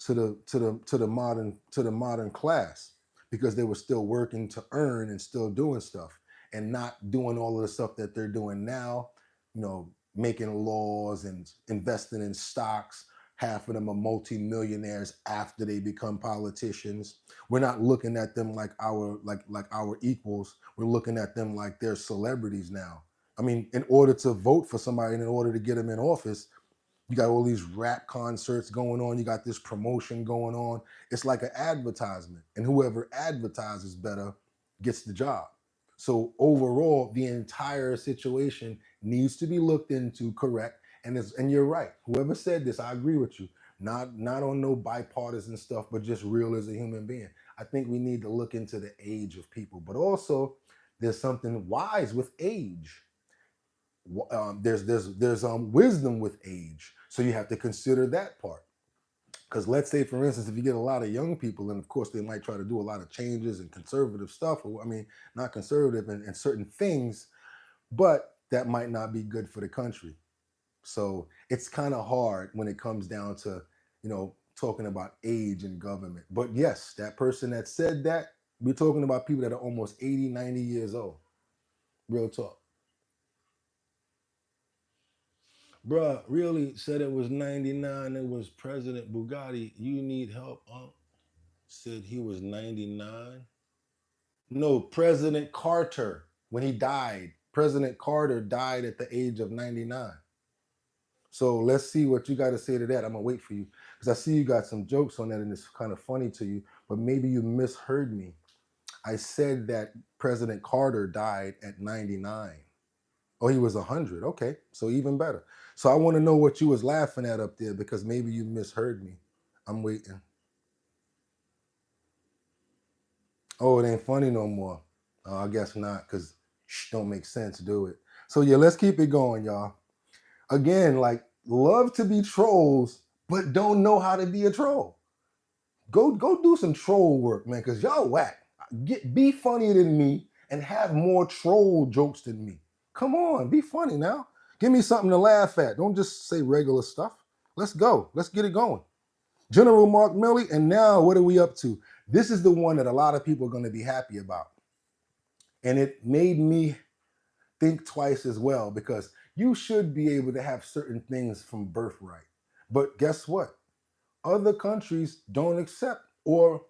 to the modern class, because they were still working to earn and still doing stuff and not doing all of the stuff that they're doing now, you know, making laws and investing in stocks. Half of them are multi-millionaires after they become politicians. We're not looking at them like our equals. We're looking at them like they're celebrities now. I mean, in order to vote for somebody and in order to get them in office, you got all these rap concerts going on. You got this promotion going on. It's like an advertisement, and whoever advertises better gets the job. So overall, the entire situation needs to be looked into, correct? And you're right. Whoever said this, I agree with you. Not on no bipartisan stuff, but just real as a human being. I think we need to look into the age of people, but also there's something wise with age. There's wisdom with age, so you have to consider that part. Because let's say, for instance, if you get a lot of young people, and of course they might try to do a lot of changes and conservative stuff, or I mean, not conservative in certain things, but that might not be good for the country. So it's kind of hard when it comes down to, you know, talking about age in government. But yes, that person that said that, we're talking about people that are almost 80, 90 years old. Real talk. Bruh, really said it was 99. It was President Bugatti. You need help, said he was 99. No, President Carter, when he died. President Carter died at the age of 99. So let's see what you got to say to that. I'm going to wait for you, because I see you got some jokes on that and it's kind of funny to you, but maybe you misheard me. I said that President Carter died at 99. Oh, he was 100. Okay, so even better. So I want to know what you was laughing at up there, because maybe you misheard me. I'm waiting. Oh, it ain't funny no more. I guess not, because don't make sense, do it. So yeah, let's keep it going, y'all. Again, like, love to be trolls, but don't know how to be a troll. Go do some troll work, man, because y'all whack. Be funnier than me and have more troll jokes than me. Come on, be funny now. Give me something to laugh at. Don't just say regular stuff. Let's go. Let's get it going. General Mark Millie, and now what are we up to? This is the one that a lot of people are going to be happy about. And it made me think twice as well, because you should be able to have certain things from Birthright. But guess what? Other countries don't accept or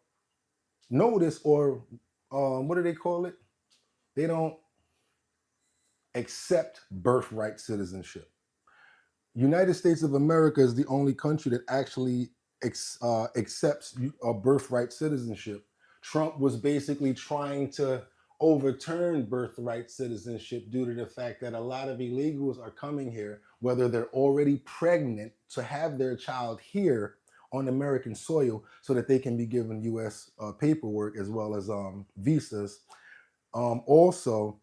notice, or what do they call it? They don't accept birthright citizenship. United States of America is the only country that actually accepts a birthright citizenship. Trump was basically trying to overturn birthright citizenship due to the fact that a lot of illegals are coming here, whether they're already pregnant, to have their child here on American soil so that they can be given U.S. paperwork as well as visas. Also,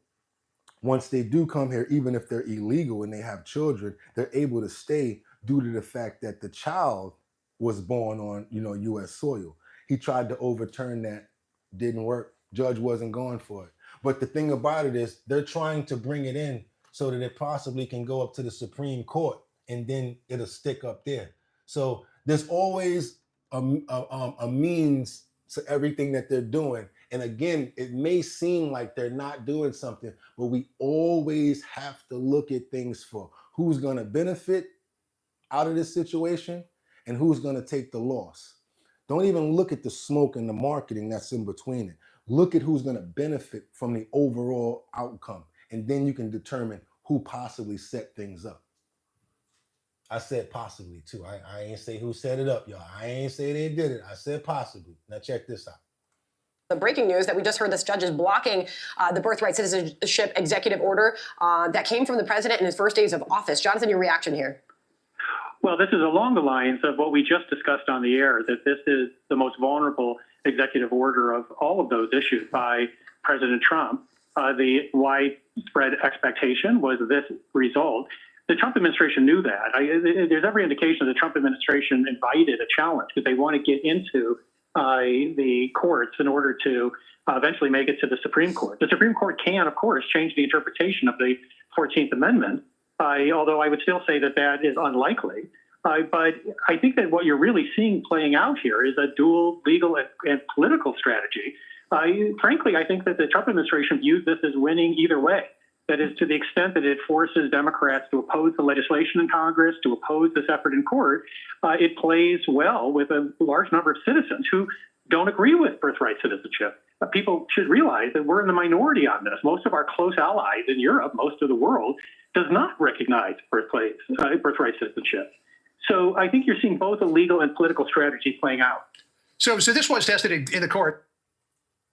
once they do come here, even if they're illegal and they have children, they're able to stay due to the fact that the child was born on, U.S. soil. He tried to overturn that, didn't work. Judge wasn't going for it. But the thing about it is, they're trying to bring it in so that it possibly can go up to the Supreme Court, and then it'll stick up there. So there's always a means to everything that they're doing. And again, it may seem like they're not doing something, but we always have to look at things for who's going to benefit out of this situation and who's going to take the loss. Don't even look at the smoke and the marketing that's in between it. Look at who's going to benefit from the overall outcome. And then you can determine who possibly set things up. I said possibly too. I ain't say who set it up, y'all. I ain't say they did it. I said possibly. Now check this out. The breaking news that we just heard, this judge is blocking the birthright citizenship executive order that came from the president in his first days of office. Jonathan, your reaction here? Well, this is along the lines of what we just discussed on the air, that this is the most vulnerable executive order of all of those issued by President Trump. The widespread expectation was this result. The Trump administration knew that. There's every indication the Trump administration invited a challenge because they want to get into the courts in order to eventually make it to the Supreme Court. The Supreme Court can, of course, change the interpretation of the 14th Amendment, although I would still say that that is unlikely. But I think that what you're really seeing playing out here is a dual legal and political strategy. Frankly, I think that the Trump administration views this as winning either way. That is, to the extent that it forces Democrats to oppose the legislation in Congress, to oppose this effort in court, it plays well with a large number of citizens who don't agree with birthright citizenship. People should realize that we're in the minority on this. Most of our close allies in Europe, most of the world, does not recognize birthright citizenship. So I think you're seeing both a legal and political strategy playing out. So this was tested in the court.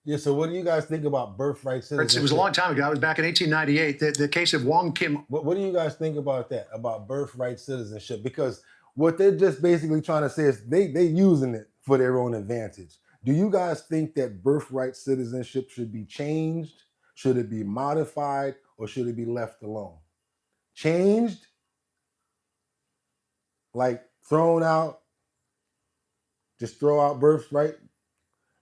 Yeah, so what do you guys think about birthright citizenship? It was a long time ago. It was back in 1898. The case of Wong Kim. What do you guys think about that, about birthright citizenship? Because what they're just basically trying to say is they're using it for their own advantage. Do you guys think that birthright citizenship should be changed? Should it be modified? Or should it be left alone? Changed? Like thrown out? Just throw out birthright?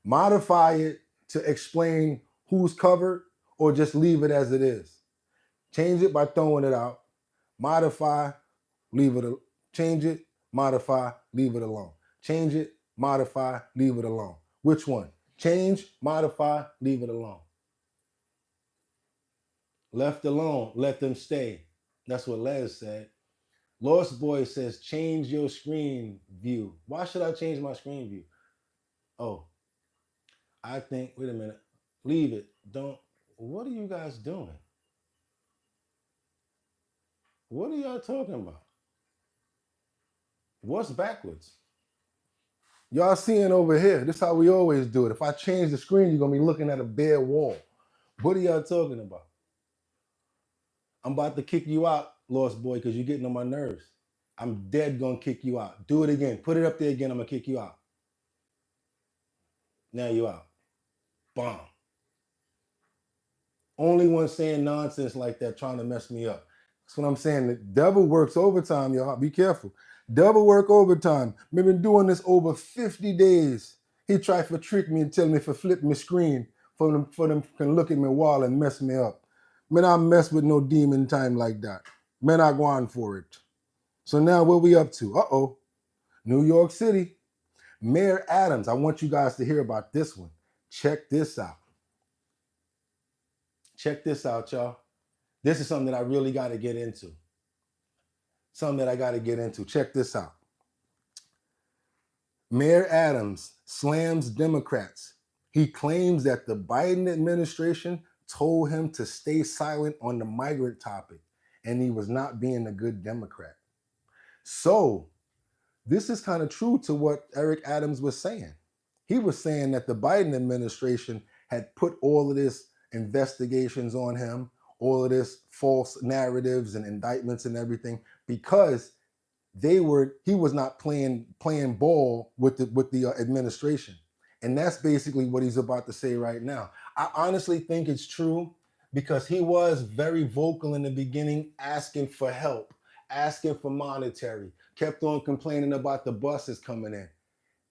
Modify it to explain who's covered, or just leave it as it is? Change it by throwing it out. Modify, leave it. Change it, modify, leave it alone. Change it, modify, leave it alone. Which one? Change, modify, leave it alone. Left alone, let them stay. That's what Les said. Lost Boy says, change your screen view. Why should I change my screen view? Oh, I think, wait a minute, leave it. Don't, what are you guys doing? What are y'all talking about? What's backwards? Y'all seeing over here, this is how we always do it. If I change the screen, you're gonna be looking at a bare wall. What are y'all talking about? I'm about to kick you out, Lost Boy, because you're getting on my nerves. I'm dead gonna kick you out. Do it again, put it up there again, I'm gonna kick you out. Now you out. Bomb. Only one saying nonsense like that trying to mess me up. That's what I'm saying. The devil works overtime, y'all. Be careful. Devil work overtime. We've been doing this over 50 days. He tried to trick me and tell me to flip my screen for them can look at my wall and mess me up. Man, I mess with no demon time like that. Man, I go on for it. So now what we up to? Uh-oh. New York City. Mayor Adams. I want you guys to hear about this one. Check this out. Check this out, y'all. This is something that I really got to get into. Something that I got to get into. Check this out. Mayor Adams slams Democrats. He claims that the Biden administration told him to stay silent on the migrant topic, and he was not being a good Democrat. So this is kind of true to what Eric Adams was saying. He was saying that the Biden administration had put all of this investigations on him, all of this false narratives and indictments and everything, because he was not playing ball with the administration. And that's basically what he's about to say right now. I honestly think it's true, because he was very vocal in the beginning, asking for help, asking for monetary, kept on complaining about the buses coming in.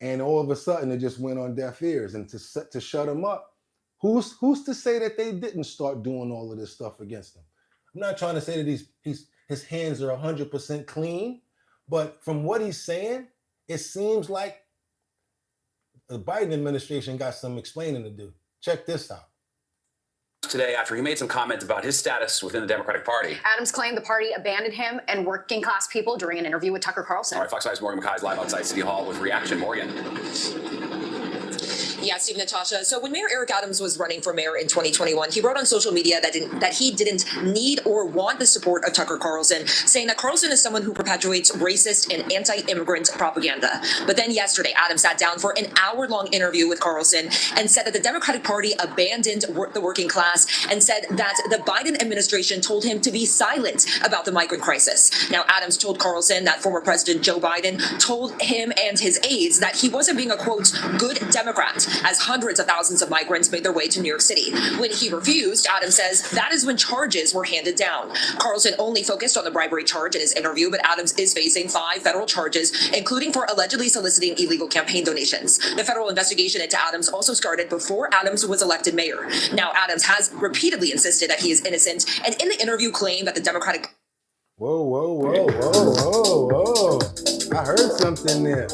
And all of a sudden it just went on deaf ears. And to shut him up, who's to say that they didn't start doing all of this stuff against him? I'm not trying to say that his hands are 100% clean, but from what he's saying, it seems like the Biden administration got some explaining to do. Check this out. Today, after he made some comments about his status within the Democratic Party. Adams claimed the party abandoned him and working class people during an interview with Tucker Carlson. All right, Fox 5's Morgan McKay is live outside City Hall with reaction. Morgan. Yeah, Steve, Natasha. So when Mayor Eric Adams was running for mayor in 2021, he wrote on social media that he didn't need or want the support of Tucker Carlson, saying that Carlson is someone who perpetuates racist and anti-immigrant propaganda. But then yesterday, Adams sat down for an hour-long interview with Carlson and said that the Democratic Party abandoned the working class, and said that the Biden administration told him to be silent about the migrant crisis. Now, Adams told Carlson that former President Joe Biden told him and his aides that he wasn't being a, quote, good Democrat, as hundreds of thousands of migrants made their way to New York City. When he refused, Adams says that is when charges were handed down. Carlson only focused on the bribery charge in his interview, but Adams is facing 5 federal charges, including for allegedly soliciting illegal campaign donations. The federal investigation into Adams also started before Adams was elected mayor. Now, Adams has repeatedly insisted that he is innocent, and in the interview claimed that the Democratic Whoa. I heard something there.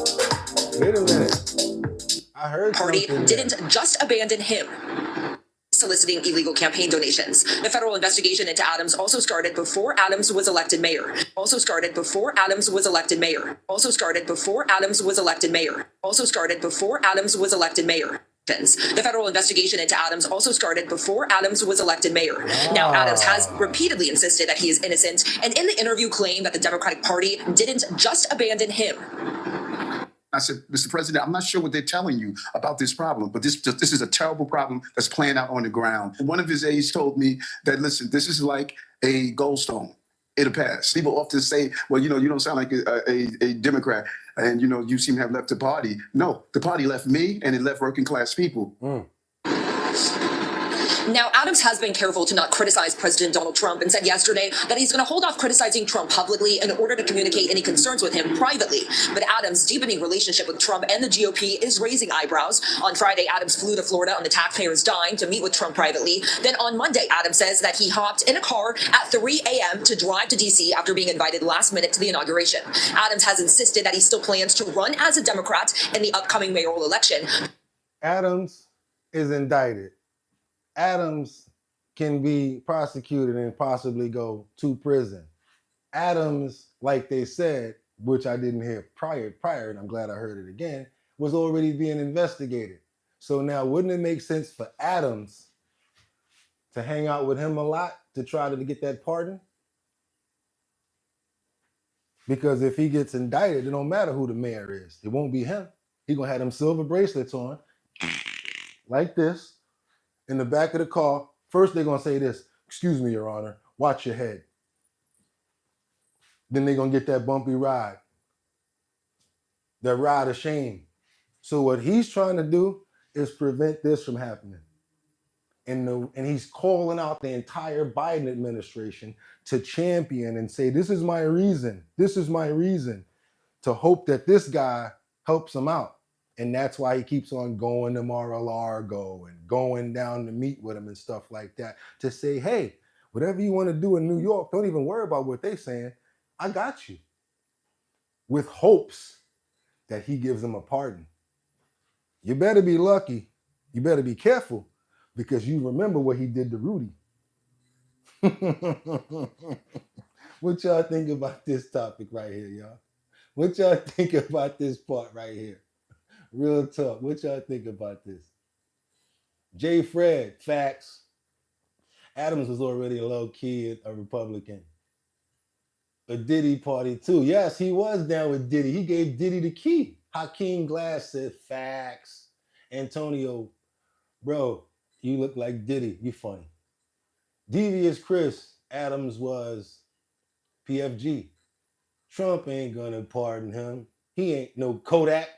Wait a minute. I heard Party something there. didn't just abandon him. Soliciting illegal campaign donations. The federal investigation into Adams also started before Adams was elected mayor. Also started before Adams was elected mayor. Also started before Adams was elected mayor. Also started before Adams was elected mayor. The federal investigation into Adams also started before Adams was elected mayor. Now, Adams has repeatedly insisted that he is innocent, and in the interview claimed that the Democratic Party didn't just abandon him. I said, Mr. President, I'm not sure what they're telling you about this problem, but this is a terrible problem that's playing out on the ground. And one of his aides told me that, listen, this is like a goldstone. It'll pass. People often say, well, you don't sound like a Democrat, and, you seem to have left the party. No, the party left me, and it left working class people. Now, Adams has been careful to not criticize President Donald Trump and said yesterday that he's going to hold off criticizing Trump publicly in order to communicate any concerns with him privately. But Adams' deepening relationship with Trump and the GOP is raising eyebrows. On Friday, Adams flew to Florida on the taxpayers' dime to meet with Trump privately. Then on Monday, Adams says that he hopped in a car at 3 a.m. to drive to D.C. after being invited last minute to the inauguration. Adams has insisted that he still plans to run as a Democrat in the upcoming mayoral election. Adams is indicted. Adams can be prosecuted and possibly go to prison. Adams, like they said, which I didn't hear prior, and I'm glad I heard it again, was already being investigated. So now wouldn't it make sense for Adams to hang out with him a lot to try to get that pardon? Because if he gets indicted, it don't matter who the mayor is. It won't be him. He's gonna have them silver bracelets on, like this, in the back of the car. First, they're gonna say this, excuse me, Your Honor, watch your head. Then they're gonna get that bumpy ride, that ride of shame. So what he's trying to do is prevent this from happening. And he's calling out the entire Biden administration to champion and say, this is my reason, to hope that this guy helps him out. And that's why he keeps on going to Mar-a-Lago and going down to meet with him and stuff like that, to say, hey, whatever you want to do in New York, don't even worry about what they're saying. I got you. With hopes that he gives them a pardon. You better be lucky. You better be careful, because you remember what he did to Rudy. What y'all think about this topic right here, y'all? What y'all think about this part right here? Real talk. What y'all think about this? J. Fred, facts. Adams was already low-key a Republican. A Diddy party too. Yes, he was down with Diddy. He gave Diddy the key. Hakeem Glass said facts. Antonio, bro, you look like Diddy. You funny. Devious Chris, Adams was PFG. Trump ain't gonna pardon him. He ain't no Kodak.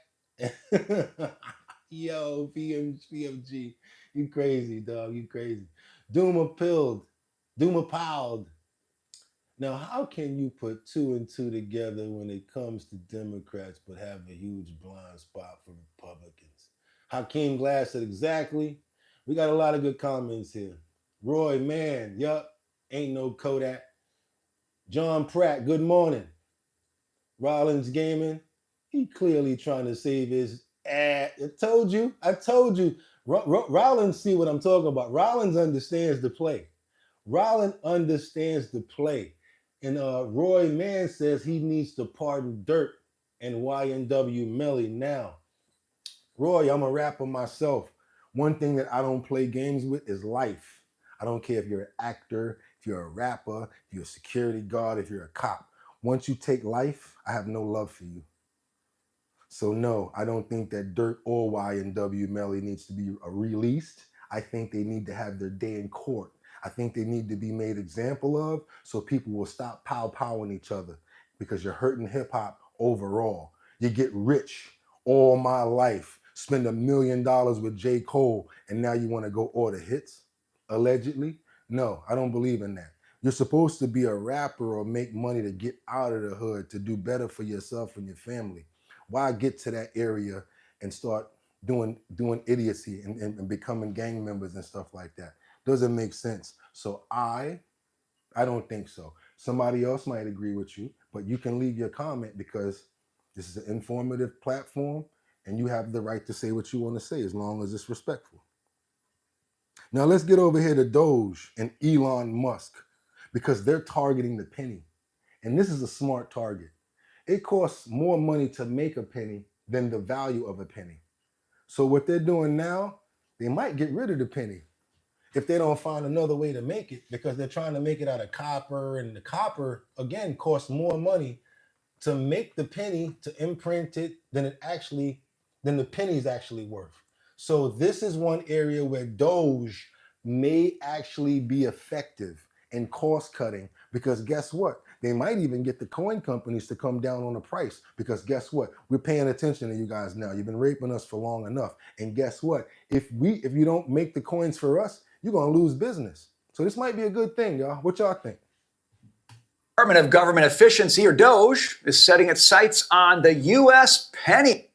Yo, PFG, you crazy, dog, you crazy. Doom appalled. Now, how can you put 2 and 2 together when it comes to Democrats but have a huge blind spot for Republicans? Hakeem Glass said exactly. We got a lot of good comments here. Roy, man, yup, ain't no Kodak. John Pratt, good morning. Rollins Gaming, he clearly trying to save his ad. I told you. Rollins see what I'm talking about. Rollins understands the play. And Roy Mann says he needs to pardon Dirt and YNW Milley now. Roy, I'm a rapper myself. One thing that I don't play games with is life. I don't care if you're an actor, if you're a rapper, if you're a security guard, if you're a cop. Once you take life, I have no love for you. So no, I don't think that Dirt or YNW Milley needs to be released. I think they need to have their day in court. I think they need to be made example of so people will stop pow-powing each other, because you're hurting hip hop overall. You get rich all my life spend $1 million with J. Cole, and now you want to go order hits, allegedly? No, I don't believe in that. You're supposed to be a rapper or make money to get out of the hood, to do better for yourself and your family. Why get to that area and start doing idiocy and becoming gang members and stuff like that? Doesn't make sense. So I don't think so. Somebody else might agree with you, but you can leave your comment because this is an informative platform and you have the right to say what you want to say as long as it's respectful. Now let's get over here to Doge and Elon Musk because they're targeting the penny. And this is a smart target. It costs more money to make a penny than the value of a penny. So what they're doing now, they might get rid of the penny if they don't find another way to make it, because they're trying to make it out of copper, and the copper, again, costs more money to make the penny, to imprint it, than the penny's actually worth. So this is one area where Doge may actually be effective in cost cutting, because guess what? They might even get the coin companies to come down on the price, because guess what? We're paying attention to you guys now. You've been raping us for long enough. And guess what? If you don't make the coins for us, you're gonna lose business. So this might be a good thing, y'all. What y'all think? Department of Government Efficiency, or Doge, is setting its sights on the U.S. penny.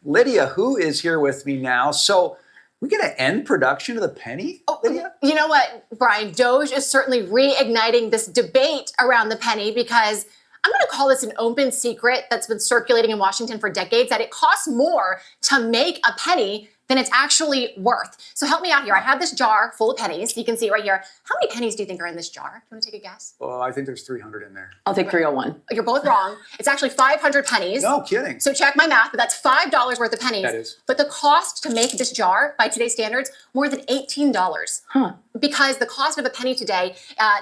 Lydia, who is here with me now. So we going to end production of the penny, Lydia? You know what, Brian? Doge is certainly reigniting this debate around the penny because I'm going to call this an open secret that's been circulating in Washington for decades, that it costs more to make a penny than it's actually worth. So help me out here. I have this jar full of pennies. You can see it right here. How many pennies do you think are in this jar? Do you want to take a guess? Well, I think there's 300 in there. I'll take 301. You're both wrong. It's actually 500 pennies. No kidding. So check my math, but that's $5 worth of pennies. That is. But the cost to make this jar, by today's standards, more than $18. Because the cost of a penny today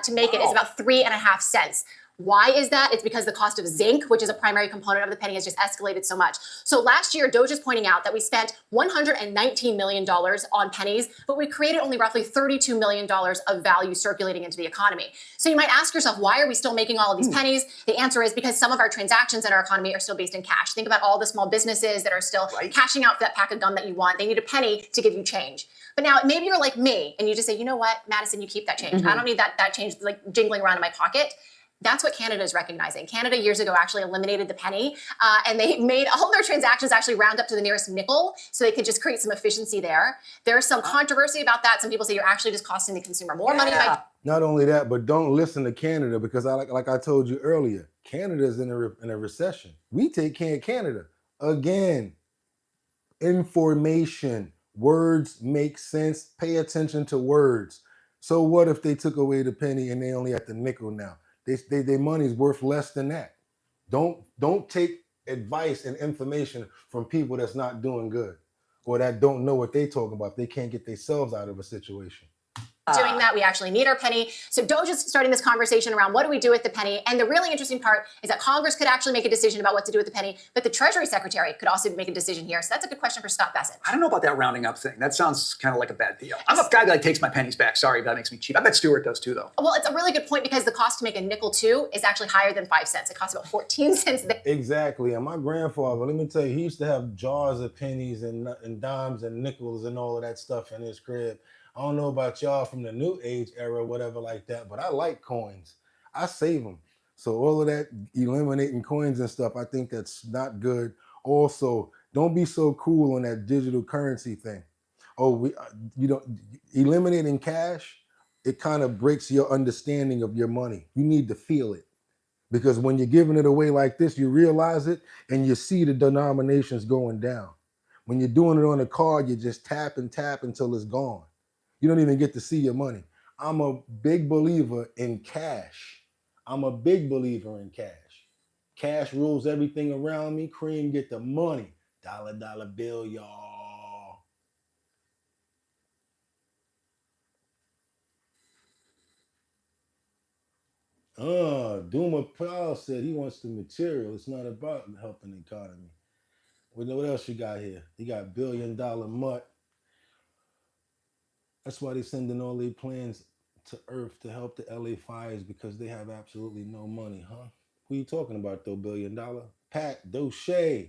to make it is about 3.5 cents. Why is that? It's because the cost of zinc, which is a primary component of the penny, has just escalated so much. So last year, Doge is pointing out that we spent $119 million on pennies, but we created only roughly $32 million of value circulating into the economy. So you might ask yourself, why are we still making all of these pennies? The answer is because some of our transactions in our economy are still based in cash. Think about all the small businesses that are still cashing out for that pack of gum that you want. They need a penny to give you change. But now maybe you're like me and you just say, you know what, Madison, you keep that change. I don't need that change like jingling around in my pocket. That's what Canada is recognizing. Canada years ago actually eliminated the penny and they made all their transactions actually round up to the nearest nickel so they could just create some efficiency there. There's some controversy about that. Some people say you're actually just costing the consumer more money. Not only that, but don't listen to Canada because like I told you earlier, Canada's in a recession. We take care of Canada. Again, information, words make sense. Pay attention to words. So what if they took away the penny and they only at the nickel now? Their money's worth less than that. Don't take advice and information from people that's not doing good or that don't know what they talking about. They can't get themselves out of a situation. Doing that, we actually need our penny. So Doge is starting this conversation around what do we do with the penny? And the really interesting part is that Congress could actually make a decision about what to do with the penny, but the Treasury Secretary could also make a decision here. So that's a good question for Scott Bassett. I don't know about that rounding up thing. That sounds kind of like a bad deal. I'm a guy that takes my pennies back. Sorry, that makes me cheap. I bet Stewart does too, though. Well, it's a really good point because the cost to make a nickel too is actually higher than 5 cents. It costs about 14 cents. Exactly. And my grandfather, let me tell you, he used to have jars of pennies and dimes and nickels and all of that stuff in his crib. I don't know about y'all from the new age era, whatever like that, but I like coins. I save them. So all of that eliminating coins and stuff, I think that's not good. Also, don't be so cool on that digital currency thing. Oh, eliminating cash, it kind of breaks your understanding of your money. You need to feel it. Because when you're giving it away like this, you realize it and you see the denominations going down. When you're doing it on a card, you just tap and tap until it's gone. You don't even get to see your money. I'm a big believer in cash. I'm a big believer in cash. Cash rules everything around me. Cream get the money. Dollar bill, y'all. Duma Powell said he wants the material. It's not about helping the economy. What else you got here? You got $1 billion mutt. That's why they're sending all their plans to Earth to help the LA fires because they have absolutely no money, huh? Who you talking about though, $1 billion? Pat Doche.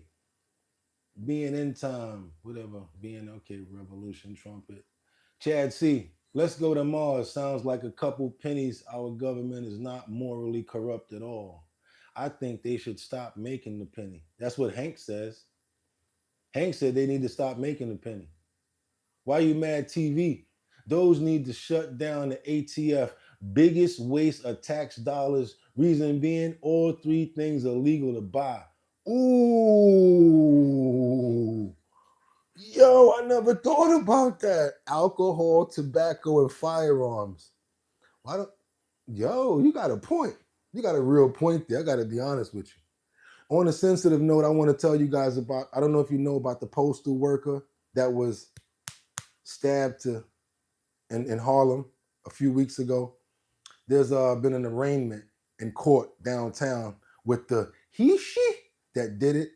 being in time, whatever, being okay, revolution, trumpet. Chad C, let's go to Mars. Sounds like a couple pennies. Our government is not morally corrupt at all. I think they should stop making the penny. That's what Hank says. Hank said they need to stop making the penny. Why you mad, TV? Those need to shut down the ATF. Biggest waste of tax dollars. Reason being, all three things are legal to buy. Ooh. Yo, I never thought about that. Alcohol, tobacco, and firearms. Why don't... Yo, you got a point. You got a real point there. I got to be honest with you. On a sensitive note, I want to tell you guys about, I don't know if you know about the postal worker that was stabbed in Harlem a few weeks ago. There's been an arraignment in court downtown with the he-she that did it.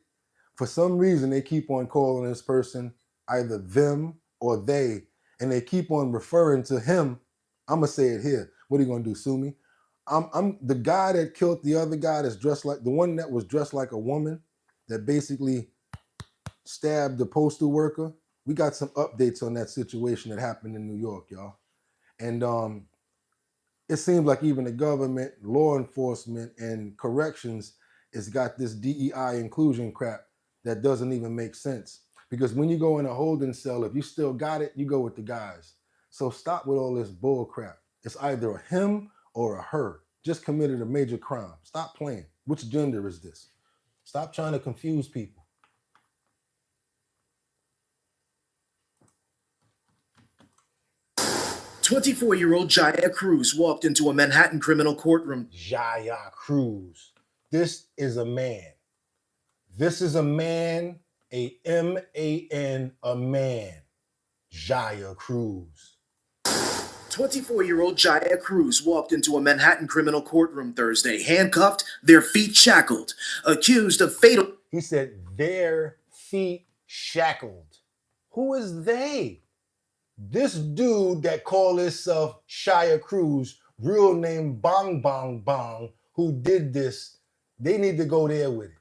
For some reason, they keep on calling this person either them or they, and they keep on referring to him. I'm going to say it here. What are you going to do, sue me? I'm the guy that killed the other guy that's dressed like, the one that was dressed like a woman that basically stabbed the postal worker. We got some updates on that situation that happened in New York, y'all. And it seems like even the government, law enforcement, and corrections has got this DEI inclusion crap that doesn't even make sense. Because when you go in a holding cell, if you still got it, you go with the guys. So stop with all this bull crap. It's either a him or a her. Just committed a major crime. Stop playing. Which gender is this? Stop trying to confuse people. "24-year-old Jaya Cruz walked into a Manhattan criminal courtroom." Jaya Cruz. This is a man. This is a man, a M-A-N, a man. Jaya Cruz. 24-year-old Jaya Cruz walked into a Manhattan criminal courtroom Thursday, handcuffed, their feet shackled, accused of fatal... He said their feet shackled. Who is they? This dude that called himself Jaya Cruz, real name Bong Bong Bong, who did this, they need to go there with it.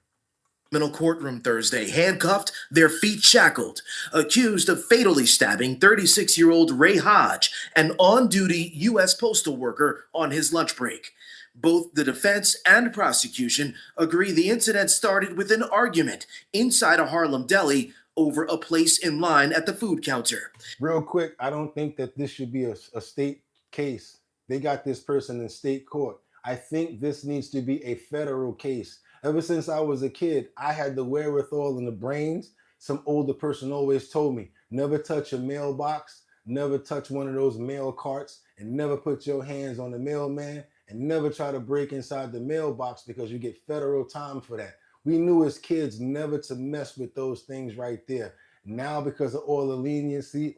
Criminal courtroom Thursday, handcuffed, their feet shackled, accused of fatally stabbing 36-year-old Ray Hodge, an on-duty U.S. postal worker, on his lunch break. Both the defense and prosecution agree the incident started with an argument inside a Harlem deli over a place in line at the food counter. Real quick, I don't think that this should be a state case. They got this person in state court. I think this needs to be a federal case. Ever since I was a kid, I had the wherewithal and the brains. Some older person always told me, never touch a mailbox, never touch one of those mail carts, and never put your hands on the mailman, and never try to break inside the mailbox because you get federal time for that. We knew as kids never to mess with those things right there. Now, because of all the leniency,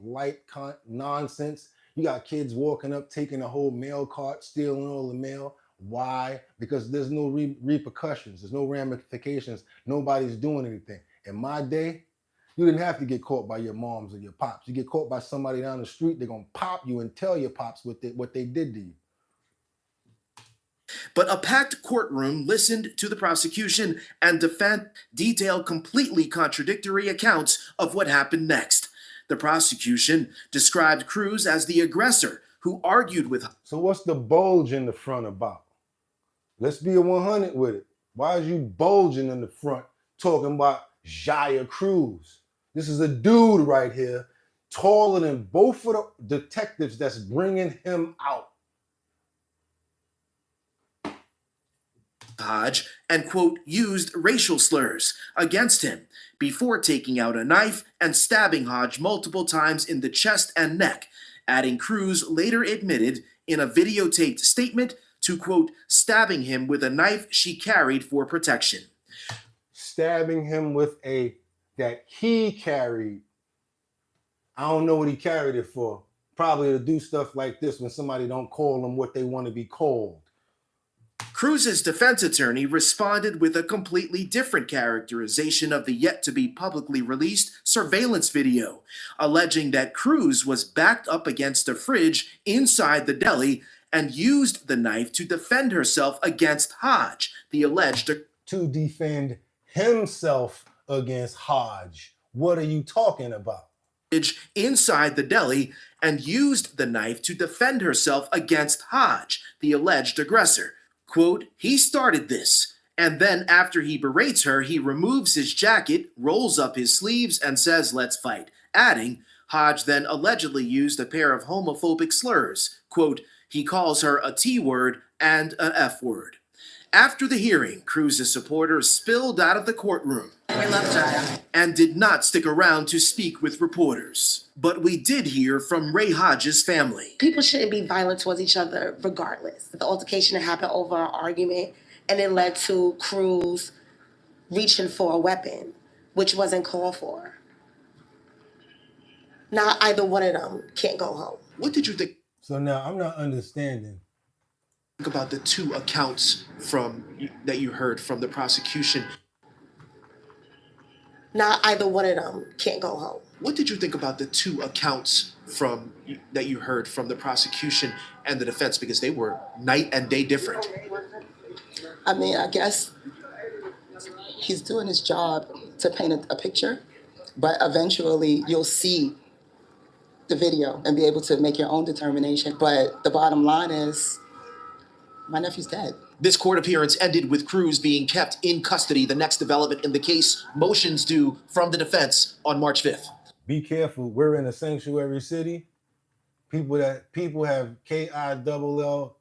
nonsense, you got kids walking up, taking a whole mail cart, stealing all the mail. Why? Because there's no repercussions. There's no ramifications. Nobody's doing anything. In my day, you didn't have to get caught by your moms or your pops. You get caught by somebody down the street, they're going to pop you and tell your pops what they did to you. But a packed courtroom listened to the prosecution and defense detailed completely contradictory accounts of what happened next. The prosecution described Cruz as the aggressor who argued with... So what's the bulge in the front about? Let's be a 100 with it. Why is you bulging in the front talking about Jaya Cruz? This is a dude right here, taller than both of the detectives that's bringing him out. Hodge and, quote, used racial slurs against him before taking out a knife and stabbing Hodge multiple times in the chest and neck, adding Cruz later admitted in a videotaped statement to, quote, stabbing him with a knife she carried for protection. Stabbing him with that he carried. I don't know what he carried it for. Probably to do stuff like this when somebody don't call them what they want to be called. Cruz's defense attorney responded with a completely different characterization of the yet-to-be publicly released surveillance video, alleging that Cruz was backed up against a fridge inside the deli and used the knife to defend herself against Hodge, the alleged... To defend himself against Hodge. What are you talking about? Inside the deli and used the knife to defend herself against Hodge, the alleged aggressor. Quote, he started this. And then after he berates her, he removes his jacket, rolls up his sleeves, and says, let's fight. Adding, Hodge then allegedly used a pair of homophobic slurs. Quote, he calls her a T-word and an F-word. After the hearing, Cruz's supporters spilled out of the courtroom. We love Jaya. And did not stick around to speak with reporters. But we did hear from Ray Hodge's family. People shouldn't be violent towards each other regardless. The altercation happened over an argument, and it led to Cruz reaching for a weapon, which wasn't called for. Now either one of them can't go home. What did you think? So now I'm not understanding. Think about the two accounts that you heard from the prosecution. Now either one of them can't go home. What did you think about the two accounts that you heard from the prosecution and the defense? Because they were night and day different. I mean, I guess he's doing his job to paint a picture, but eventually you'll see the video and be able to make your own determination. But the bottom line is, my nephew's dead. This court appearance ended with Cruz being kept in custody. The next development in the case, motions due from the defense on March 5th. Be careful. We're in a sanctuary city. People have KILL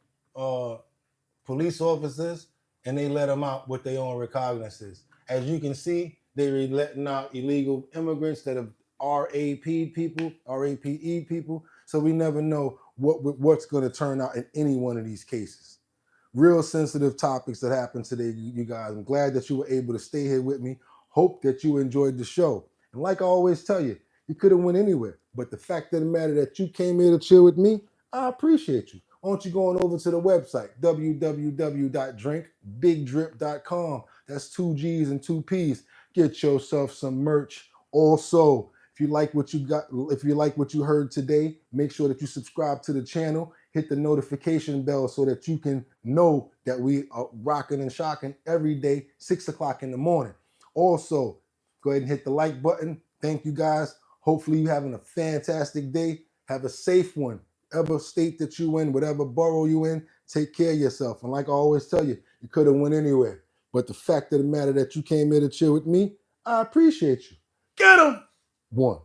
police officers, and they let them out with their own recognizances. As you can see, they're letting out illegal immigrants that have RAPE people. So we never know what's going to turn out in any one of these cases. Real sensitive topics that happened today, you guys. I'm glad that you were able to stay here with me. Hope that you enjoyed the show. And like I always tell you, you could have went anywhere. But the fact of the matter that you came here to chill with me, I appreciate you. Why don't you go on over to the website, www.drinkbigdrip.com. That's 2 G's and 2 P's. Get yourself some merch. Also, if you like what you heard today, make sure that you subscribe to the channel. Hit the notification bell so that you can know that we are rocking and shocking every day, 6 o'clock in the morning. Also, go ahead and hit the like button. Thank you guys. Hopefully you're having a fantastic day. Have a safe one. Whatever state that you in, whatever borough you in, take care of yourself. And like I always tell you, you could have went anywhere. But the fact of the matter that you came here to chill with me, I appreciate you. Get 'em! 1.